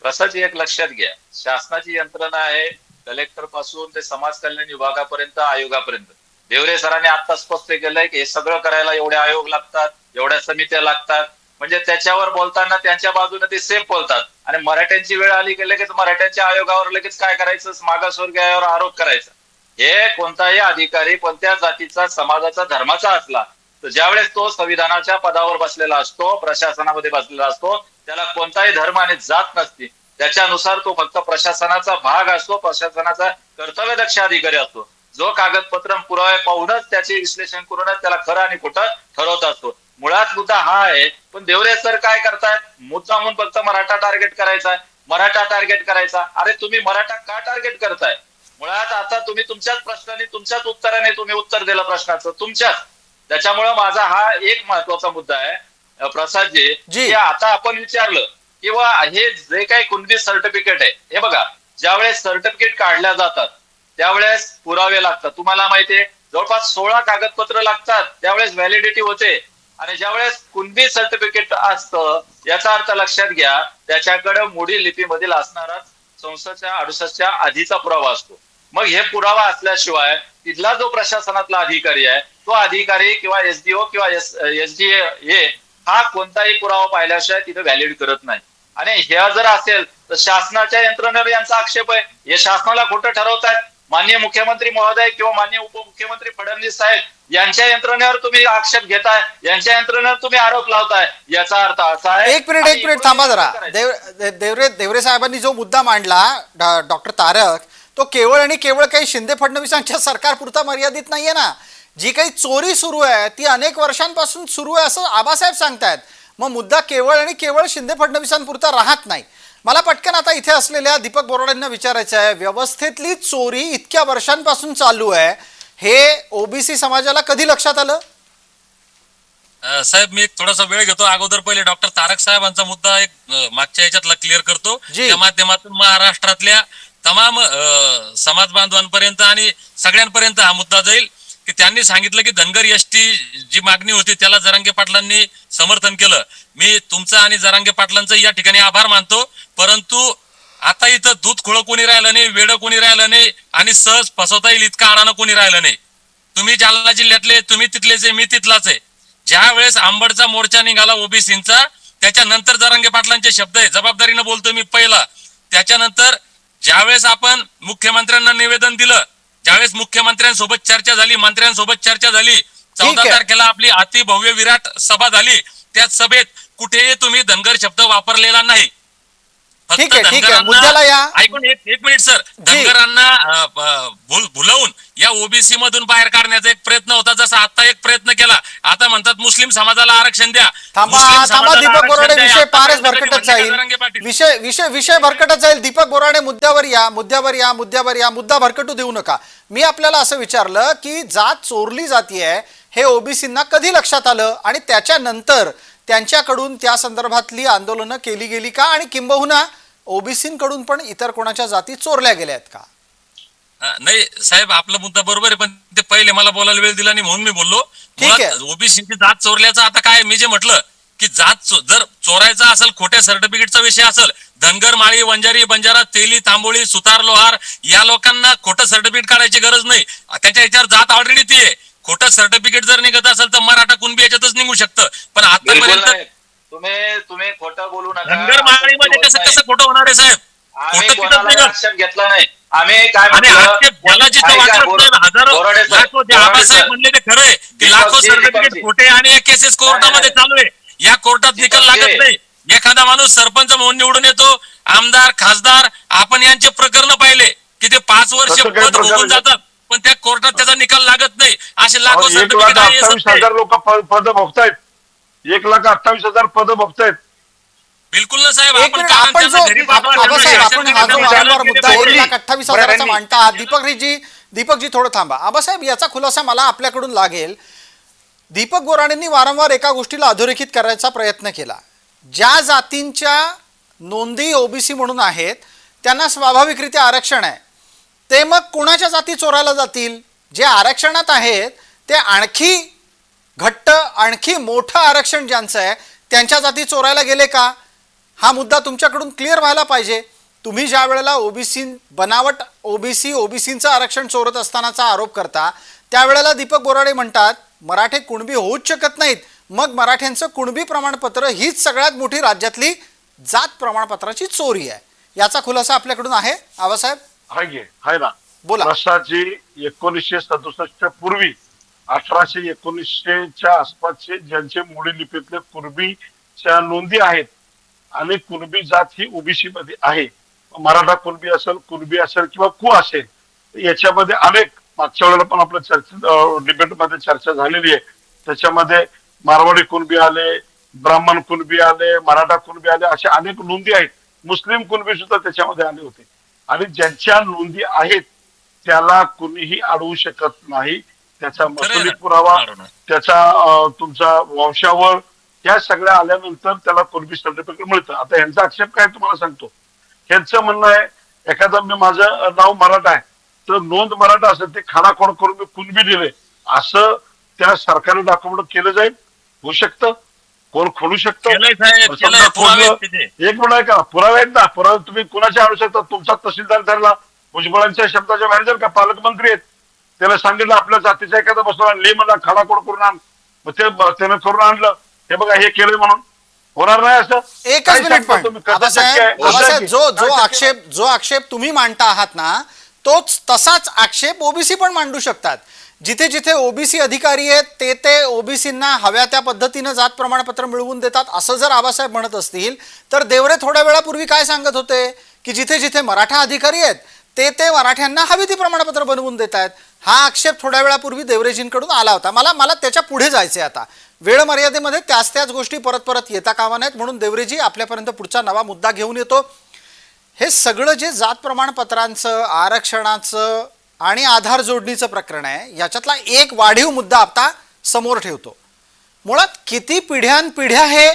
प्रसादजी, एक लक्षात घ्या, शासनाची यंत्रणा आहे कलेक्टर पासून ते समाज कल्याण विभागापर्यंत, आयोगापर्यंत. देवरे सरांनी आता स्पष्ट केलंय की हे सगळं करायला एवढे आयोग लागतात, एवढ्या समित्या लागतात. म्हणजे त्याच्यावर बोलताना त्यांच्या बाजूने ते सेफ बोलतात आणि मराठ्यांची वेळ आली की लगेच मराठ्यांच्या आयोगावर लगेच काय करायचं, मागासवर्गीय आयोगावर आरोप करायचा. हे कोणताही अधिकारी कोणत्या जातीचा, समाजाचा, धर्माचा असला तर ज्यावेळेस तो संविधानाच्या पदावर बसलेला असतो, प्रशासनामध्ये बसलेला असतो, त्याला कोणताही धर्म आणि जात नसते. त्याच्यानुसार तो फक्त प्रशासनाचा भाग असतो, प्रशासनाचा कर्तव्यदक्ष अधिकारी असतो, जो कागदपत्र पुरावे पाहूनच त्याचे विश्लेषण करूनच त्याला खरं आणि खोटं ठरवत असतो. मुळात मुद्दा हा आहे. पण देवरे सर काय करतायत, मुद्दा म्हणून फक्त मराठा टार्गेट करायचा, मराठा टार्गेट करायचा. अरे तुम्ही मराठा का टार्गेट करताय? मुळात आता तुम्ही तुमच्याच प्रश्नाने, तुमच्याच उत्तराने तुम्ही उत्तर दिलं प्रश्नाचं तुमच्याच. त्याच्यामुळं माझा हा एक महत्वाचा मुद्दा आहे प्रसादजी, की आता आपण विचारलं किंवा हे जे काही कुणबी सर्टिफिकेट आहे, हे बघा, ज्यावेळेस सर्टिफिकेट काढल्या जातात त्यावेळेस पुरावे लागतात. तुम्हाला माहितीये जवळपास 16 कागदपत्र लागतात, त्यावेळेस व्हॅलिडिटी होते. आणि ज्यावेळेस कुणबी सर्टिफिकेट असतं याचा अर्थ लक्षात घ्या, त्याच्याकडे मोडी लिपीमधील असणारा 68च्या आधीचा पुरावा असतो. मग हे पुरावा असल्याशिवाय तिथला जो प्रशासनातला अधिकारी आहे तो अधिकारी किंवा SDO किंवा SDA हा कोणताही पुरावा पाहिल्याशिवाय तिथे व्हॅलिड करत नाही. आणि हे जर असेल तर शासनाच्या यंत्रणेवर यांचा आक्षेप आहे. हे शासनाला खोटं ठरवतायत. माननीय मुख्यमंत्री महोदय किंवा माननीय उपमुख्यमंत्री फडणवीस साहेब यांच्या यंत्रणेवर तुम्ही आक्षेप घेताय, यांच्या यंत्रणेवर तुम्ही आरोप लावताय. याचा अर्थ असा आहे. एक मिनिट थांबा जरा. देवरे साहेबांनी जो मुद्दा मांडला डॉक्टर तारक, तो केवळ आणि केवळ काही शिंदे फडणवीसांच्या सरकारपुरता मर्यादित नाहीये ना. जी काही चोरी सुरू आहे ती अनेक वर्षांपासून सुरू आहे असं आबासाहेब सांगतायत. मग मुद्दा केवळ आणि केवळ शिंदे फडणवीसांपुरता राहत नाही. मला पटकन आता इथे असलेल्या दीपक बोराडेंना विचारायचं आहे, व्यवस्थेतली चोरी इतक्या वर्षांपासून चालू आहे, हे ओबीसी समाजाला कधी लक्षात आलं? साहेब, मी एक थोडासा वेळ घेतो. अगोदर पहिले डॉक्टर तारक साहेबांचा मुद्दा एक मागच्या याच्यातला क्लिअर करतो. त्या माध्यमातून महाराष्ट्रातल्या तमाम समाज बांधवांपर्यंत आणि सगळ्यांपर्यंत हा मुद्दा जाईल की त्यांनी सांगितलं की धनगर एसटी जी मागणी होती त्याला जरांगे पाटलांनी समर्थन केलं. मी तुमचं आणि जरांगे पाटलांचं या ठिकाणी आभार मानतो. परंतु आता इथं दूध खोळं कोणी राहिलं नाही, वेडं कोणी राहिलं नाही आणि सहज फसवता येईल इतका अडाणं कोणी राहिलं नाही. तुम्ही जालना जिल्ह्यातले, तुम्ही तिथलेच आहे, मी तिथलाच आहे. ज्या वेळेस आंबडचा मोर्चा निघाला ओबीसींचा, त्याच्यानंतर जरांगे पाटलांचे शब्द आहे, जबाबदारीनं बोलतो मी पहिला. त्याच्यानंतर ज्यावेळेस आपण मुख्यमंत्र्यांना निवेदन दिलं, ज्यावेळेस मुख्यमंत्र्यांसोबत चर्चा झाली, मंत्र्यांसोबत चर्चा झाली, 14 तारखेला आपली अतिभव्य विराट सभा झाली, त्या सभेत कुठेही तुम्ही धनगर शब्द वापरलेला नाही. ठीक आहे, मुद्द्याला या. ऐकून एक मिनिट सर. धनगरांना भुलवून या ओबीसी मधून बाहेर काढण्याचा एक प्रयत्न होता, जसा आता एक प्रयत्न केला. आता म्हणतात मुस्लिम समाजाला आरक्षण द्या. थांबा दीपक बोराडे, विषय फारच भरकटत जाईल. विषय भरकटत जाईल. दीपक बोराडे, मुद्दा भरकटू देऊ नका. मी आपल्याला असं विचारलं की जात चोरली जातीये हे ओबीसींना कधी लक्षात आलं आणि त्याच्यानंतर त्यांच्याकडून त्या संदर्भातली आंदोलनं केली गेली का, आणि किंबहुना ओबीसींकडून पण इतर कोणाच्या जाती चोरल्या गेल्या आहेत का? नाही साहेब, आपला मुद्दा बरोबर आहे, पण ते पहिले मला बोलायला वेळ दिला नाही म्हणून मी बोललो. ओबीसीची जात चोरल्याचं आता काय, मी जे म्हटलं की जात जर चोरायचा असेल, खोट्या सर्टिफिकेटचा विषय असेल, धनगर, माळी, वंजारी, बंजारा, तेली, तांबोळी, सुतार, लोहार या लोकांना खोटं सर्टिफिकेट काढायची गरज नाही. त्याच्या याच्यावर जात ऑलरेडी ती आहे. खोटं सर्टिफिकेट जर निघत असेल तर मराठा कुणबी याच्यातच निघू शकतं. पण आतापर्यंत तुम्ही खोटं बोलू नका. धनगर माळीमध्ये कसं खोटं होणार आहे साहेब? आक्षेप घेतला नाही आम्ही. काय आबासाहेब म्हणले ते खरंय की लाखो सर्टिफिकेट खोटे आणि केसेस कोर्टामध्ये चालू आहे. या कोर्टात निकाल लागत नाही. एखादा माणूस सरपंच म्हणून निवडून येतो, आमदार खासदार, आपण यांचे प्रकरण पाहिले की ते 5 वर्ष तसं काही पद प्रकरण भोगून नाही. जातात, पण त्या कोर्टात त्याचा निकाल लागत नाही. असे लाखो 1,28,000 लोक पद भोगतायत. 1,28,000 पद भोगतायत. बिलकुल ना साहेब. एक आपण मिनिट, कारण आपण त्यांना जो घरी पाठवा, आबासाहेब, त्यांना आपण हा जो त्यांना वारंवार मुद्दा त्यांना 1,28,000चा मांडता आहात, दीपकजी थोडं थांबा. आबासाहेब, याचा खुलासा मला आपल्याकडून लागेल. दीपक बोराडेंनी वारंवार एका गोष्टीला अधोरेखित करायचा प्रयत्न केला. ज्या जातींच्या नोंदी ओबीसी म्हणून आहेत त्यांना स्वाभाविकरित्या आरक्षण आहे, ते मग कोणाच्या जाती चोरायला जातील? जे आरक्षणात आहेत ते आणखी घट्ट, आणखी मोठं आरक्षण ज्यांचं आहे त्यांच्या जाती चोरायला गेले का? हा मुद्दा तुमच्याकडून क्लिअर व्हायला पाहिजे. तुम्ही ज्या वेळेला ओबीसी बनावट ओबीसींचं आरक्षण चोरत असतानाचा आरोप करता, त्यावेळेला दीपक बोराडे म्हणतात मराठे कुणबी होऊच शकत नाहीत. मग मराठ्यांचं कुणबी प्रमाणपत्र हीच सगळ्यात मोठी राज्यातली जात प्रमाणपत्राची चोरी आहे. याचा खुलासा आपल्याकडून आहे आबासाहेब? आहे ना. बोला. प्रशाची 1967 पूर्वी 1819च्या आसपासचे ज्यांचे मोडी लिपीतले कुणबीच्या नोंदी आहेत आणि कुणबी जात ही ओबीसी मध्ये आहे, मराठा कुणबी असेल, कुणबी असेल किंवा कु असेल, याच्यामध्ये अनेक मागच्या वेळेला पण आपल्या डिबेटमध्ये चर्चा झालेली आहे. त्याच्यामध्ये मारवाडी कुणबी आले, ब्राह्मण कुणबी आले, मराठा कुणबी आले, अशा अनेक नोंदी आहेत. मुस्लिम कुणबी सुद्धा त्याच्यामध्ये आले होते. आणि ज्यांच्या नोंदी आहेत त्याला कुणीही अडवू शकत नाही. त्याचा महसुली पुरावा, त्याचा तुमचा वंशावळ, या सगळ्या आल्यानंतर त्याला कुणबी सर्टिफिकेट मिळतं. आता यांचा आक्षेप काय तुम्हाला सांगतो. यांचं म्हणणं आहे, एखादा मी माझं नाव मराठा आहे तर नोंद मराठा असेल, ते खाणाखोड करून मी कुणबी दिले असं त्या सरकारी डॉक्युमेंट केलं जाईल? होऊ शकतं? कोण खोडू शकतं? एक मिनिट आहे का, पुरावे आहेत ना. पुरावे तुम्ही कुणाचे आणू शकता? तुमचा तहसीलदार ठरला, भुजबळांच्या शब्दाचे मॅनेजर का पालकमंत्री आहेत, त्याला सांगितलं आपल्या जातीचा एखादा बसला ले म्हणला खाडाखोड करून आण, मग ते त्यानं करून आणलं, हे बघा हे केलंय म्हणून होणार नाही असं? एकच मिनिट पण आबासाहेब, जो आक्षेप तुम्ही मांडता आहात ना, तोच तसाच आक्षेप ओबीसी पण मांडू शकतात. जिथे जिथे ओबीसी अधिकारी आहेत ते ओबीसींना हव्या त्या पद्धतीनं जात प्रमाणपत्र मिळवून देतात असं जर आबासाहेब म्हणत असतील, तर देवरे थोड्या वेळापूर्वी काय सांगत होते की जिथे जिथे मराठा अधिकारी आहेत ते मराठ्यांना हवी ती प्रमाणपत्र बनवून देत आहेत. हा आक्षेप थोड्या वेळापूर्वी देवरेजींकडून आला होता. मला त्याच्या पुढे जायचंय. आता वेळ मर्यादेमध्ये त्याच गोष्टी परत येता कामा नयेत, म्हणून देवरेजी आपल्यापर्यंत पुढचा नवा मुद्दा घेऊन येतो. हे सगळं जे जात प्रमाणपत्रांचं, आरक्षणाचं आणि आधार जोडणीचं प्रकरण आहे, याच्यातला एक वाढीव मुद्दा आता समोर ठेवतो. मुळात किती पिढ्यानपिढ्या हे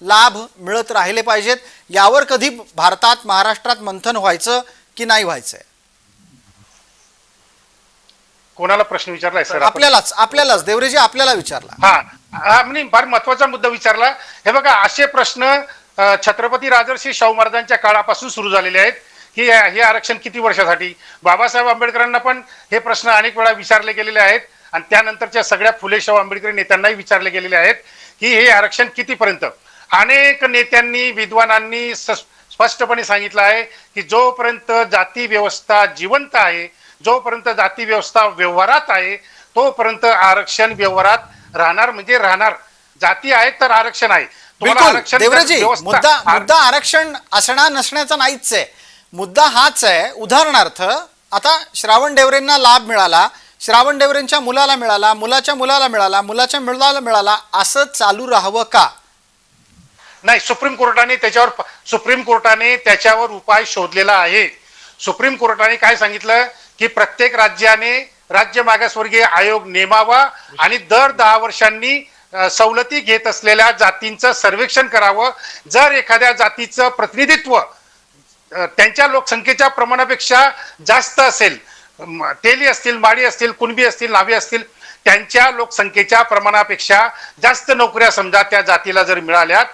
लाभ मिळत राहिले पाहिजेत, यावर कधी भारतात, महाराष्ट्रात मंथन व्हायचं की नाही व्हायचंय? कोणाला प्रश्न विचारलाय सर? आपल्यालाच देवरेजी, आपल्याला विचारला. हा म्हणजे फार महत्वाचा मुद्दा विचारला. हे बघा, असे प्रश्न छत्रपती राजर्षी शाहू महाराजांच्या काळापासून सुरू झालेले आहेत की हे आरक्षण किती वर्षासाठी. बाबासाहेब आंबेडकरांना पण हे प्रश्न अनेक वेळा विचारले गेलेले आहेत आणि त्यानंतरच्या सगळ्या फुले शाहू आंबेडकरी नेत्यांनाही विचारले गेलेले आहेत की हे आरक्षण कितीपर्यंत. अनेक नेत्यांनी, विद्वानांनी स्पष्टपणे सांगितलं आहे की जोपर्यंत जाती व्यवस्था जिवंत आहे, जोपर्यंत जाती व्यवस्था व्यवहारात आहे, तोपर्यंत आरक्षण व्यवहारात राहणार म्हणजे राहणार. जाती आहेत तर आरक्षण आहे. देवराजी, मुद्दा आरक्षण असणार नसण्याचा नाहीच आहे. मुद्दा हाच आहे. उदाहरणार्थ, आता श्रावण डेवरेंना लाभ मिळाला, श्रावण डेवरेंच्या मुलाला मिळाला, मुलाच्या मुलाला मिळाला, मुलाच्या मुलाला मिळाला, असं चालू राहावं का? नाही, सुप्रीम कोर्टाने त्याच्यावर उपाय शोधलेला आहे. सुप्रीम कोर्टाने काय सांगितलं की प्रत्येक राज्याने राज्य मागासवर्गीय आयोग नेमावा आणि दर 10 वर्षांनी सवलती घेत असलेल्या जातींचं सर्वेक्षण करावं. जर एखाद्या जातीचं प्रतिनिधित्व त्यांच्या लोकसंख्येच्या प्रमाणापेक्षा जास्त असेल, तेली असतील, माडी असतील, कुणबी असतील, नावी असतील, त्यांच्या लोकसंख्येच्या प्रमाणापेक्षा जास्त नोकऱ्या समजा त्या जातीला जर मिळाल्यात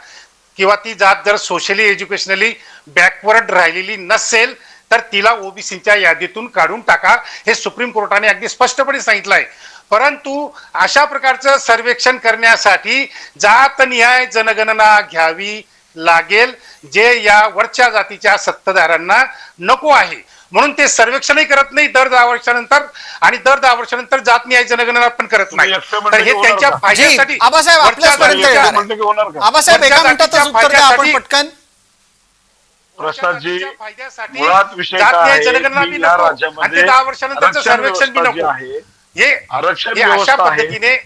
किंवा ती जात जर सोशली एज्युकेशनली बॅकवर्ड राहिलेली नसेल तर तिला ओबीसीच्या यादीतून काढून टाका. हे सुप्रीम कोर्टाने अगदी स्पष्टपणे सांगितलं आहे. परंतु अशा प्रकारचं सर्वेक्षण करण्यासाठी जातनिहाय जनगणना घ्यावी लागेल जे या वरच्या जातीच्या सत्ताधाऱ्यांना नको आहे. म्हणून ते सर्वेक्षणही करत नाही दर 10 वर्षानंतर, आणि दर 10 वर्षानंतर जात न्याय जनगणना पण करत नाही. तर हे त्यांच्या फायद्यासाठी जी, आबासाहेब आपल्याचपर्यंत येणार आहे. म्हणलं की होणार का? आबासाहेब एका मिनिटातच उत्तर द्या आपण पटकन. प्रसादजी, फायद्यासाठी मुळात विषय जात काय न्याय आहे जनगणना की बी या नको, आणि राज्यामध्ये ते 10 वर्षानंतरचं सर्वेक्षण बी व्यवस्था जी नको. आहे, हे आरक्षण हे अशा व्यवस्था आहे, पद्धतीने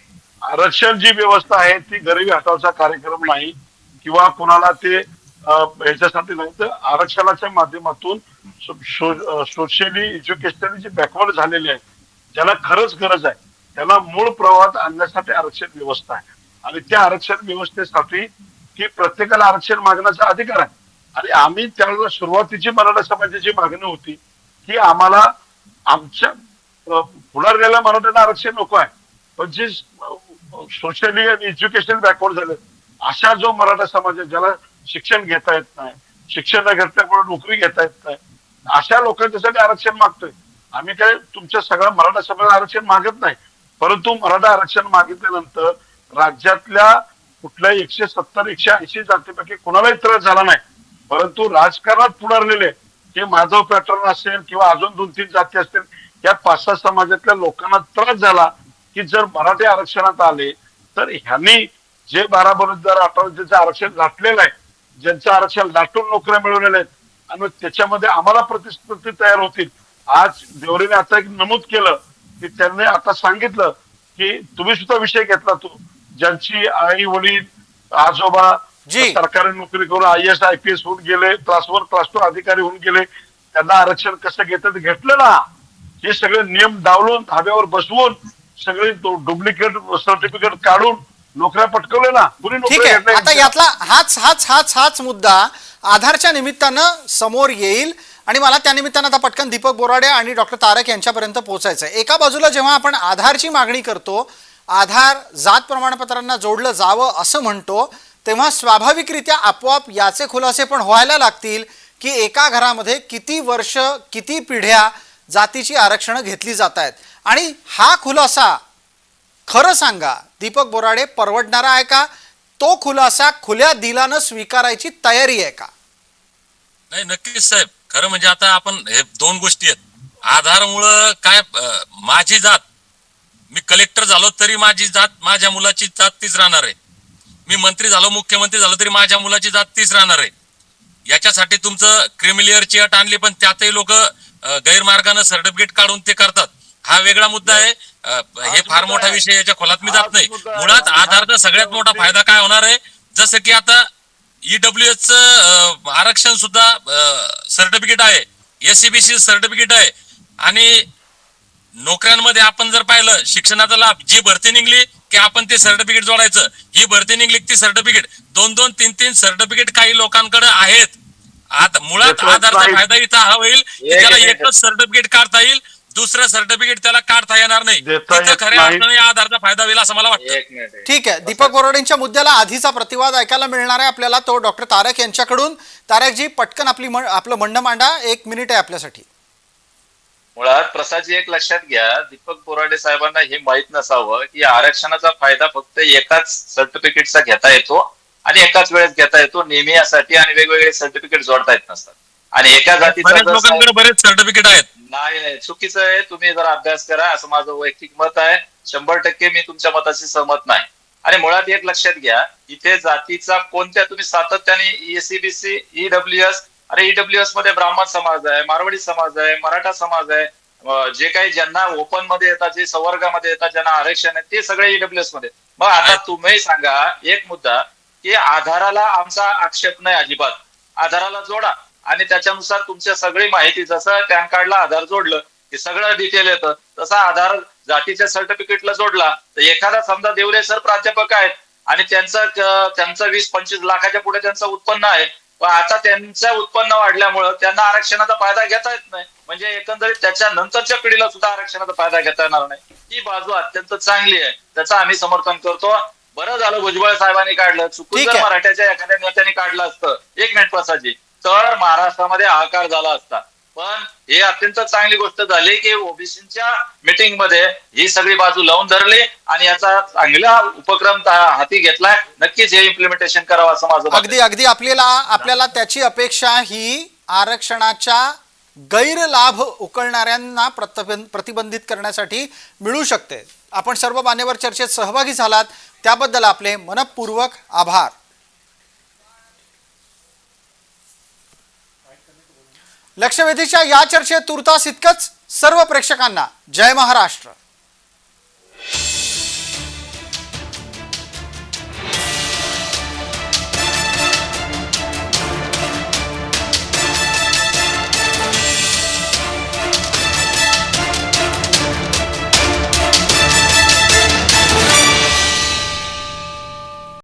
आरक्षण जी व्यवस्था आहे ती गरिबी हटावचा कार्यक्रम नाही किंवा कोणाला ते ह्याच्यासाठी नाही, तर आरक्षणाच्या माध्यमातून सोशली एज्युकेशनली जे बॅकवर्ड झालेले आहेत, ज्याला खरंच गरज आहे, त्यांना मूळ प्रवाहात आणण्यासाठी आरक्षण व्यवस्था आहे. आणि त्या आरक्षण व्यवस्थेसाठी की प्रत्येकाला आरक्षण मागण्याचा अधिकार आहे. आणि आम्ही त्यावेळेला सुरुवातीची मराठा समाजाची मागणी होती की आम्हाला आमच्या पुढारलेल्या मराठ्यांना आरक्षण नको आहे, पण जे सोशली आणि एज्युकेशन बॅकवर्ड झाले अशा जो मराठा समाज आहे, ज्याला शिक्षण घेता येत नाही, शिक्षण न घेतल्यामुळे नोकरी घेता येत नाही, अशा लोकांच्यासाठी आरक्षण मागतोय आम्ही. काय तुमच्या सगळ्या मराठा समाजाला आरक्षण मागत नाही, परंतु मराठा आरक्षण मागितल्यानंतर राज्यातल्या कुठल्या 170 180 जातीपैकी कोणालाही त्रास झाला नाही. परंतु राजकारणात पुढारलेले की माधव पॅटर्न असेल किंवा अजून 2-3 जाती असतील, या 5-6 समाजातल्या लोकांना त्रास झाला की जर मराठी आरक्षणात आले तर ह्यांनी जे 12 बलुतेदार 18 ज्यांचं आरक्षण लाटलेलं आहे, ज्यांचं आरक्षण लाटून नोकऱ्या मिळवलेल्या आहेत, आणि त्याच्यामध्ये आम्हाला प्रतिस्पर्धी तयार होतील. आज देवरेने आता एक नमूद केलं की त्यांनी आता सांगितलं की तुम्ही सुद्धा विषय घेतला तो, ज्यांची आई वडील आजोबा सरकारी नोकरी करून IAS IPS होऊन गेले, क्लास 1 क्लास 2 अधिकारी होऊन गेले, त्यांना आरक्षण कसं घेतात घेतलं ना. हे सगळे नियम डावलून धाब्यावर बसवून सगळे डुप्लिकेट सर्टिफिकेट काढून नोकऱ्या पटकवले ना. ठीक आहे, आता यातला हाच मुद्दा आधारच्या निमित्तानं समोर येईल आणि मला त्या निमित्तानं आता पटकन दीपक बोराडे आणि डॉक्टर तारक यांच्यापर्यंत पोहोचायचं आहे. एका बाजूला जेव्हा आपण आधारची मागणी करतो, आधार जात प्रमाणपत्रांना जोडलं जावं असं म्हणतो, तेव्हा स्वाभाविकरित्या आपोआप याचे खुलासे पण व्हायला लागतील की एका घरामध्ये किती वर्ष किती पिढ्या जातीची आरक्षणं घेतली जात आहेत. आणि हा खुलासा खरं सांगा दीपक बोराडे परवडणारा आहे का? तो खुलासा खुल्या दिलानं स्वीकारायची तयारी आहे का? नाही, नक्कीच साहेब. खरं म्हणजे आता आपण हे 2 गोष्टी आहेत. आधारमुळं काय माझी जात, मी कलेक्टर झालो तरी माझी जात, माझ्या मुलाची जात तीच राहणार आहे. मी मंत्री झालो, मुख्यमंत्री झालो तरी माझ्या मुलाची जात तीच राहणार आहे. याच्यासाठी तुमचं क्रिमिलियरची अट आणली, पण त्यातही लोक गैरमार्गानं सर्टिफिकेट काढून ते करतात. हा वेगळा मुद्दा आहे. हे फार मोठा विषय, याच्या खोलात मी जात नाही. मुळात आधारचा सगळ्यात मोठा फायदा काय होणार आहे, जसं की आता EWS चं आरक्षण सुद्धा सर्टिफिकेट आहे, SCBC सर्टिफिकेट आहे. आणि नोकऱ्यांमध्ये आपण जर पाहिलं शिक्षणाचा लाभ, जी भरती निघली की आपण ते सर्टिफिकेट जोडायचं, ही भरती निघली ती सर्टिफिकेट, 2-2, 3-3 सर्टिफिकेट काही लोकांकडे आहेत. आता मुळात आधारचा फायदा इथं हा होईल की त्याला एकच सर्टिफिकेट काढता येईल, दुसरं सर्टिफिकेट त्याला काढता येणार नाही. तिथं खऱ्या अर्थाने आधारचा फायदा होईल असं मला वाटतं. ठीक आहे, दीपक बोराडेंच्या मुद्द्याला आधीचा प्रतिवाद ऐकायला मिळणार आहे आपल्याला, तो डॉक्टर तारक यांच्याकडून. तारकजी पटकन आपलं म्हणणं मांडा, 1 मिनिट आहे आपल्यासाठी. मुळात प्रसादजी एक लक्षात घ्या, दीपक बोराडे साहेबांना हे माहित नसावं की आरक्षणाचा फायदा फक्त एकाच सर्टिफिकेटचा घेता येतो आणि एकाच वेळेस घेता येतो नेहमी यासाठी, आणि वेगवेगळे सर्टिफिकेट जोडता येत नसतात. आणि एका जातीचं लोकांकडे बरेच सर्टिफिकेट आहेत. नाही, चुकीचं आहे. तुम्ही जर अभ्यास करा, असं माझं वैयक्तिक मत आहे. 100% मी तुमच्या मताशी सहमत नाही. आणि मुळात एक लक्षात घ्या, इथे जातीचा कोणत्या तुम्ही सातत्याने SCBC EWS, अरे EWS मध्ये ब्राह्मण समाज आहे, मारवाडी समाज आहे, मराठा समाज आहे, जे काही ज्यांना ओपन मध्ये येतात, जे संवर्गामध्ये येतात, ज्यांना आरक्षण आहे, ते सगळे EWS मध्ये. मग आता तुम्ही सांगा एक मुद्दा की आधाराला आमचा आक्षेप नाही अजिबात, आधाराला जोडा आणि त्याच्यानुसार तुमच्या सगळी माहिती, जसं पॅन कार्डला आधार जोडलं की सगळं डिटेल येतं, तसा आधार जातीच्या सर्टिफिकेटला जोडला तर एखादा समजा देवरे सर प्राध्यापक आहेत आणि त्यांचं 20-25 लाखाच्या पुढे त्यांचं उत्पन्न आहे, पण आता त्यांचं उत्पन्न वाढल्यामुळं त्यांना आरक्षणाचा फायदा घेता येत नाही. म्हणजे एकंदरीत त्याच्या नंतरच्या पिढीला सुद्धा आरक्षणाचा फायदा घेता येणार नाही. ही बाजू अत्यंत चांगली आहे, त्याचं आम्ही समर्थन करतो. बरं झालं भुजबळ साहेबांनी काढलं, चुकून जर मराठ्याच्या एखाद्या नेत्याने काढलं असतं, 1 मिनिट प्रसादजी, तर महाराष्ट्रामध्ये हाहाकार झाला असता. पण हे अत्यंत चांगली गोष्ट झाली की ओबीसीच्या मीटिंग मध्ये ही सगळी बाजू लावून धरली आणि याचा चांगला उपक्रम हाती घेतलाय. नक्कीच हे इम्प्लिमेंटेशन करावं असं माझं मत आहे. अगदी अगदी आपल्याला त्याची अपेक्षा ही आरक्षणाच्या गैरलाभ उकळणाऱ्यांना प्रतिबंधित करण्यासाठी मिळू शकते. आपण सर्व मान्यवर चर्चेत सहभागी झालात त्याबद्दल आपले मनपूर्वक आभार. लक्षवेधीच्या या चर्चेत तुर्तास इतकंच. सर्व प्रेक्षकांना जय महाराष्ट्र.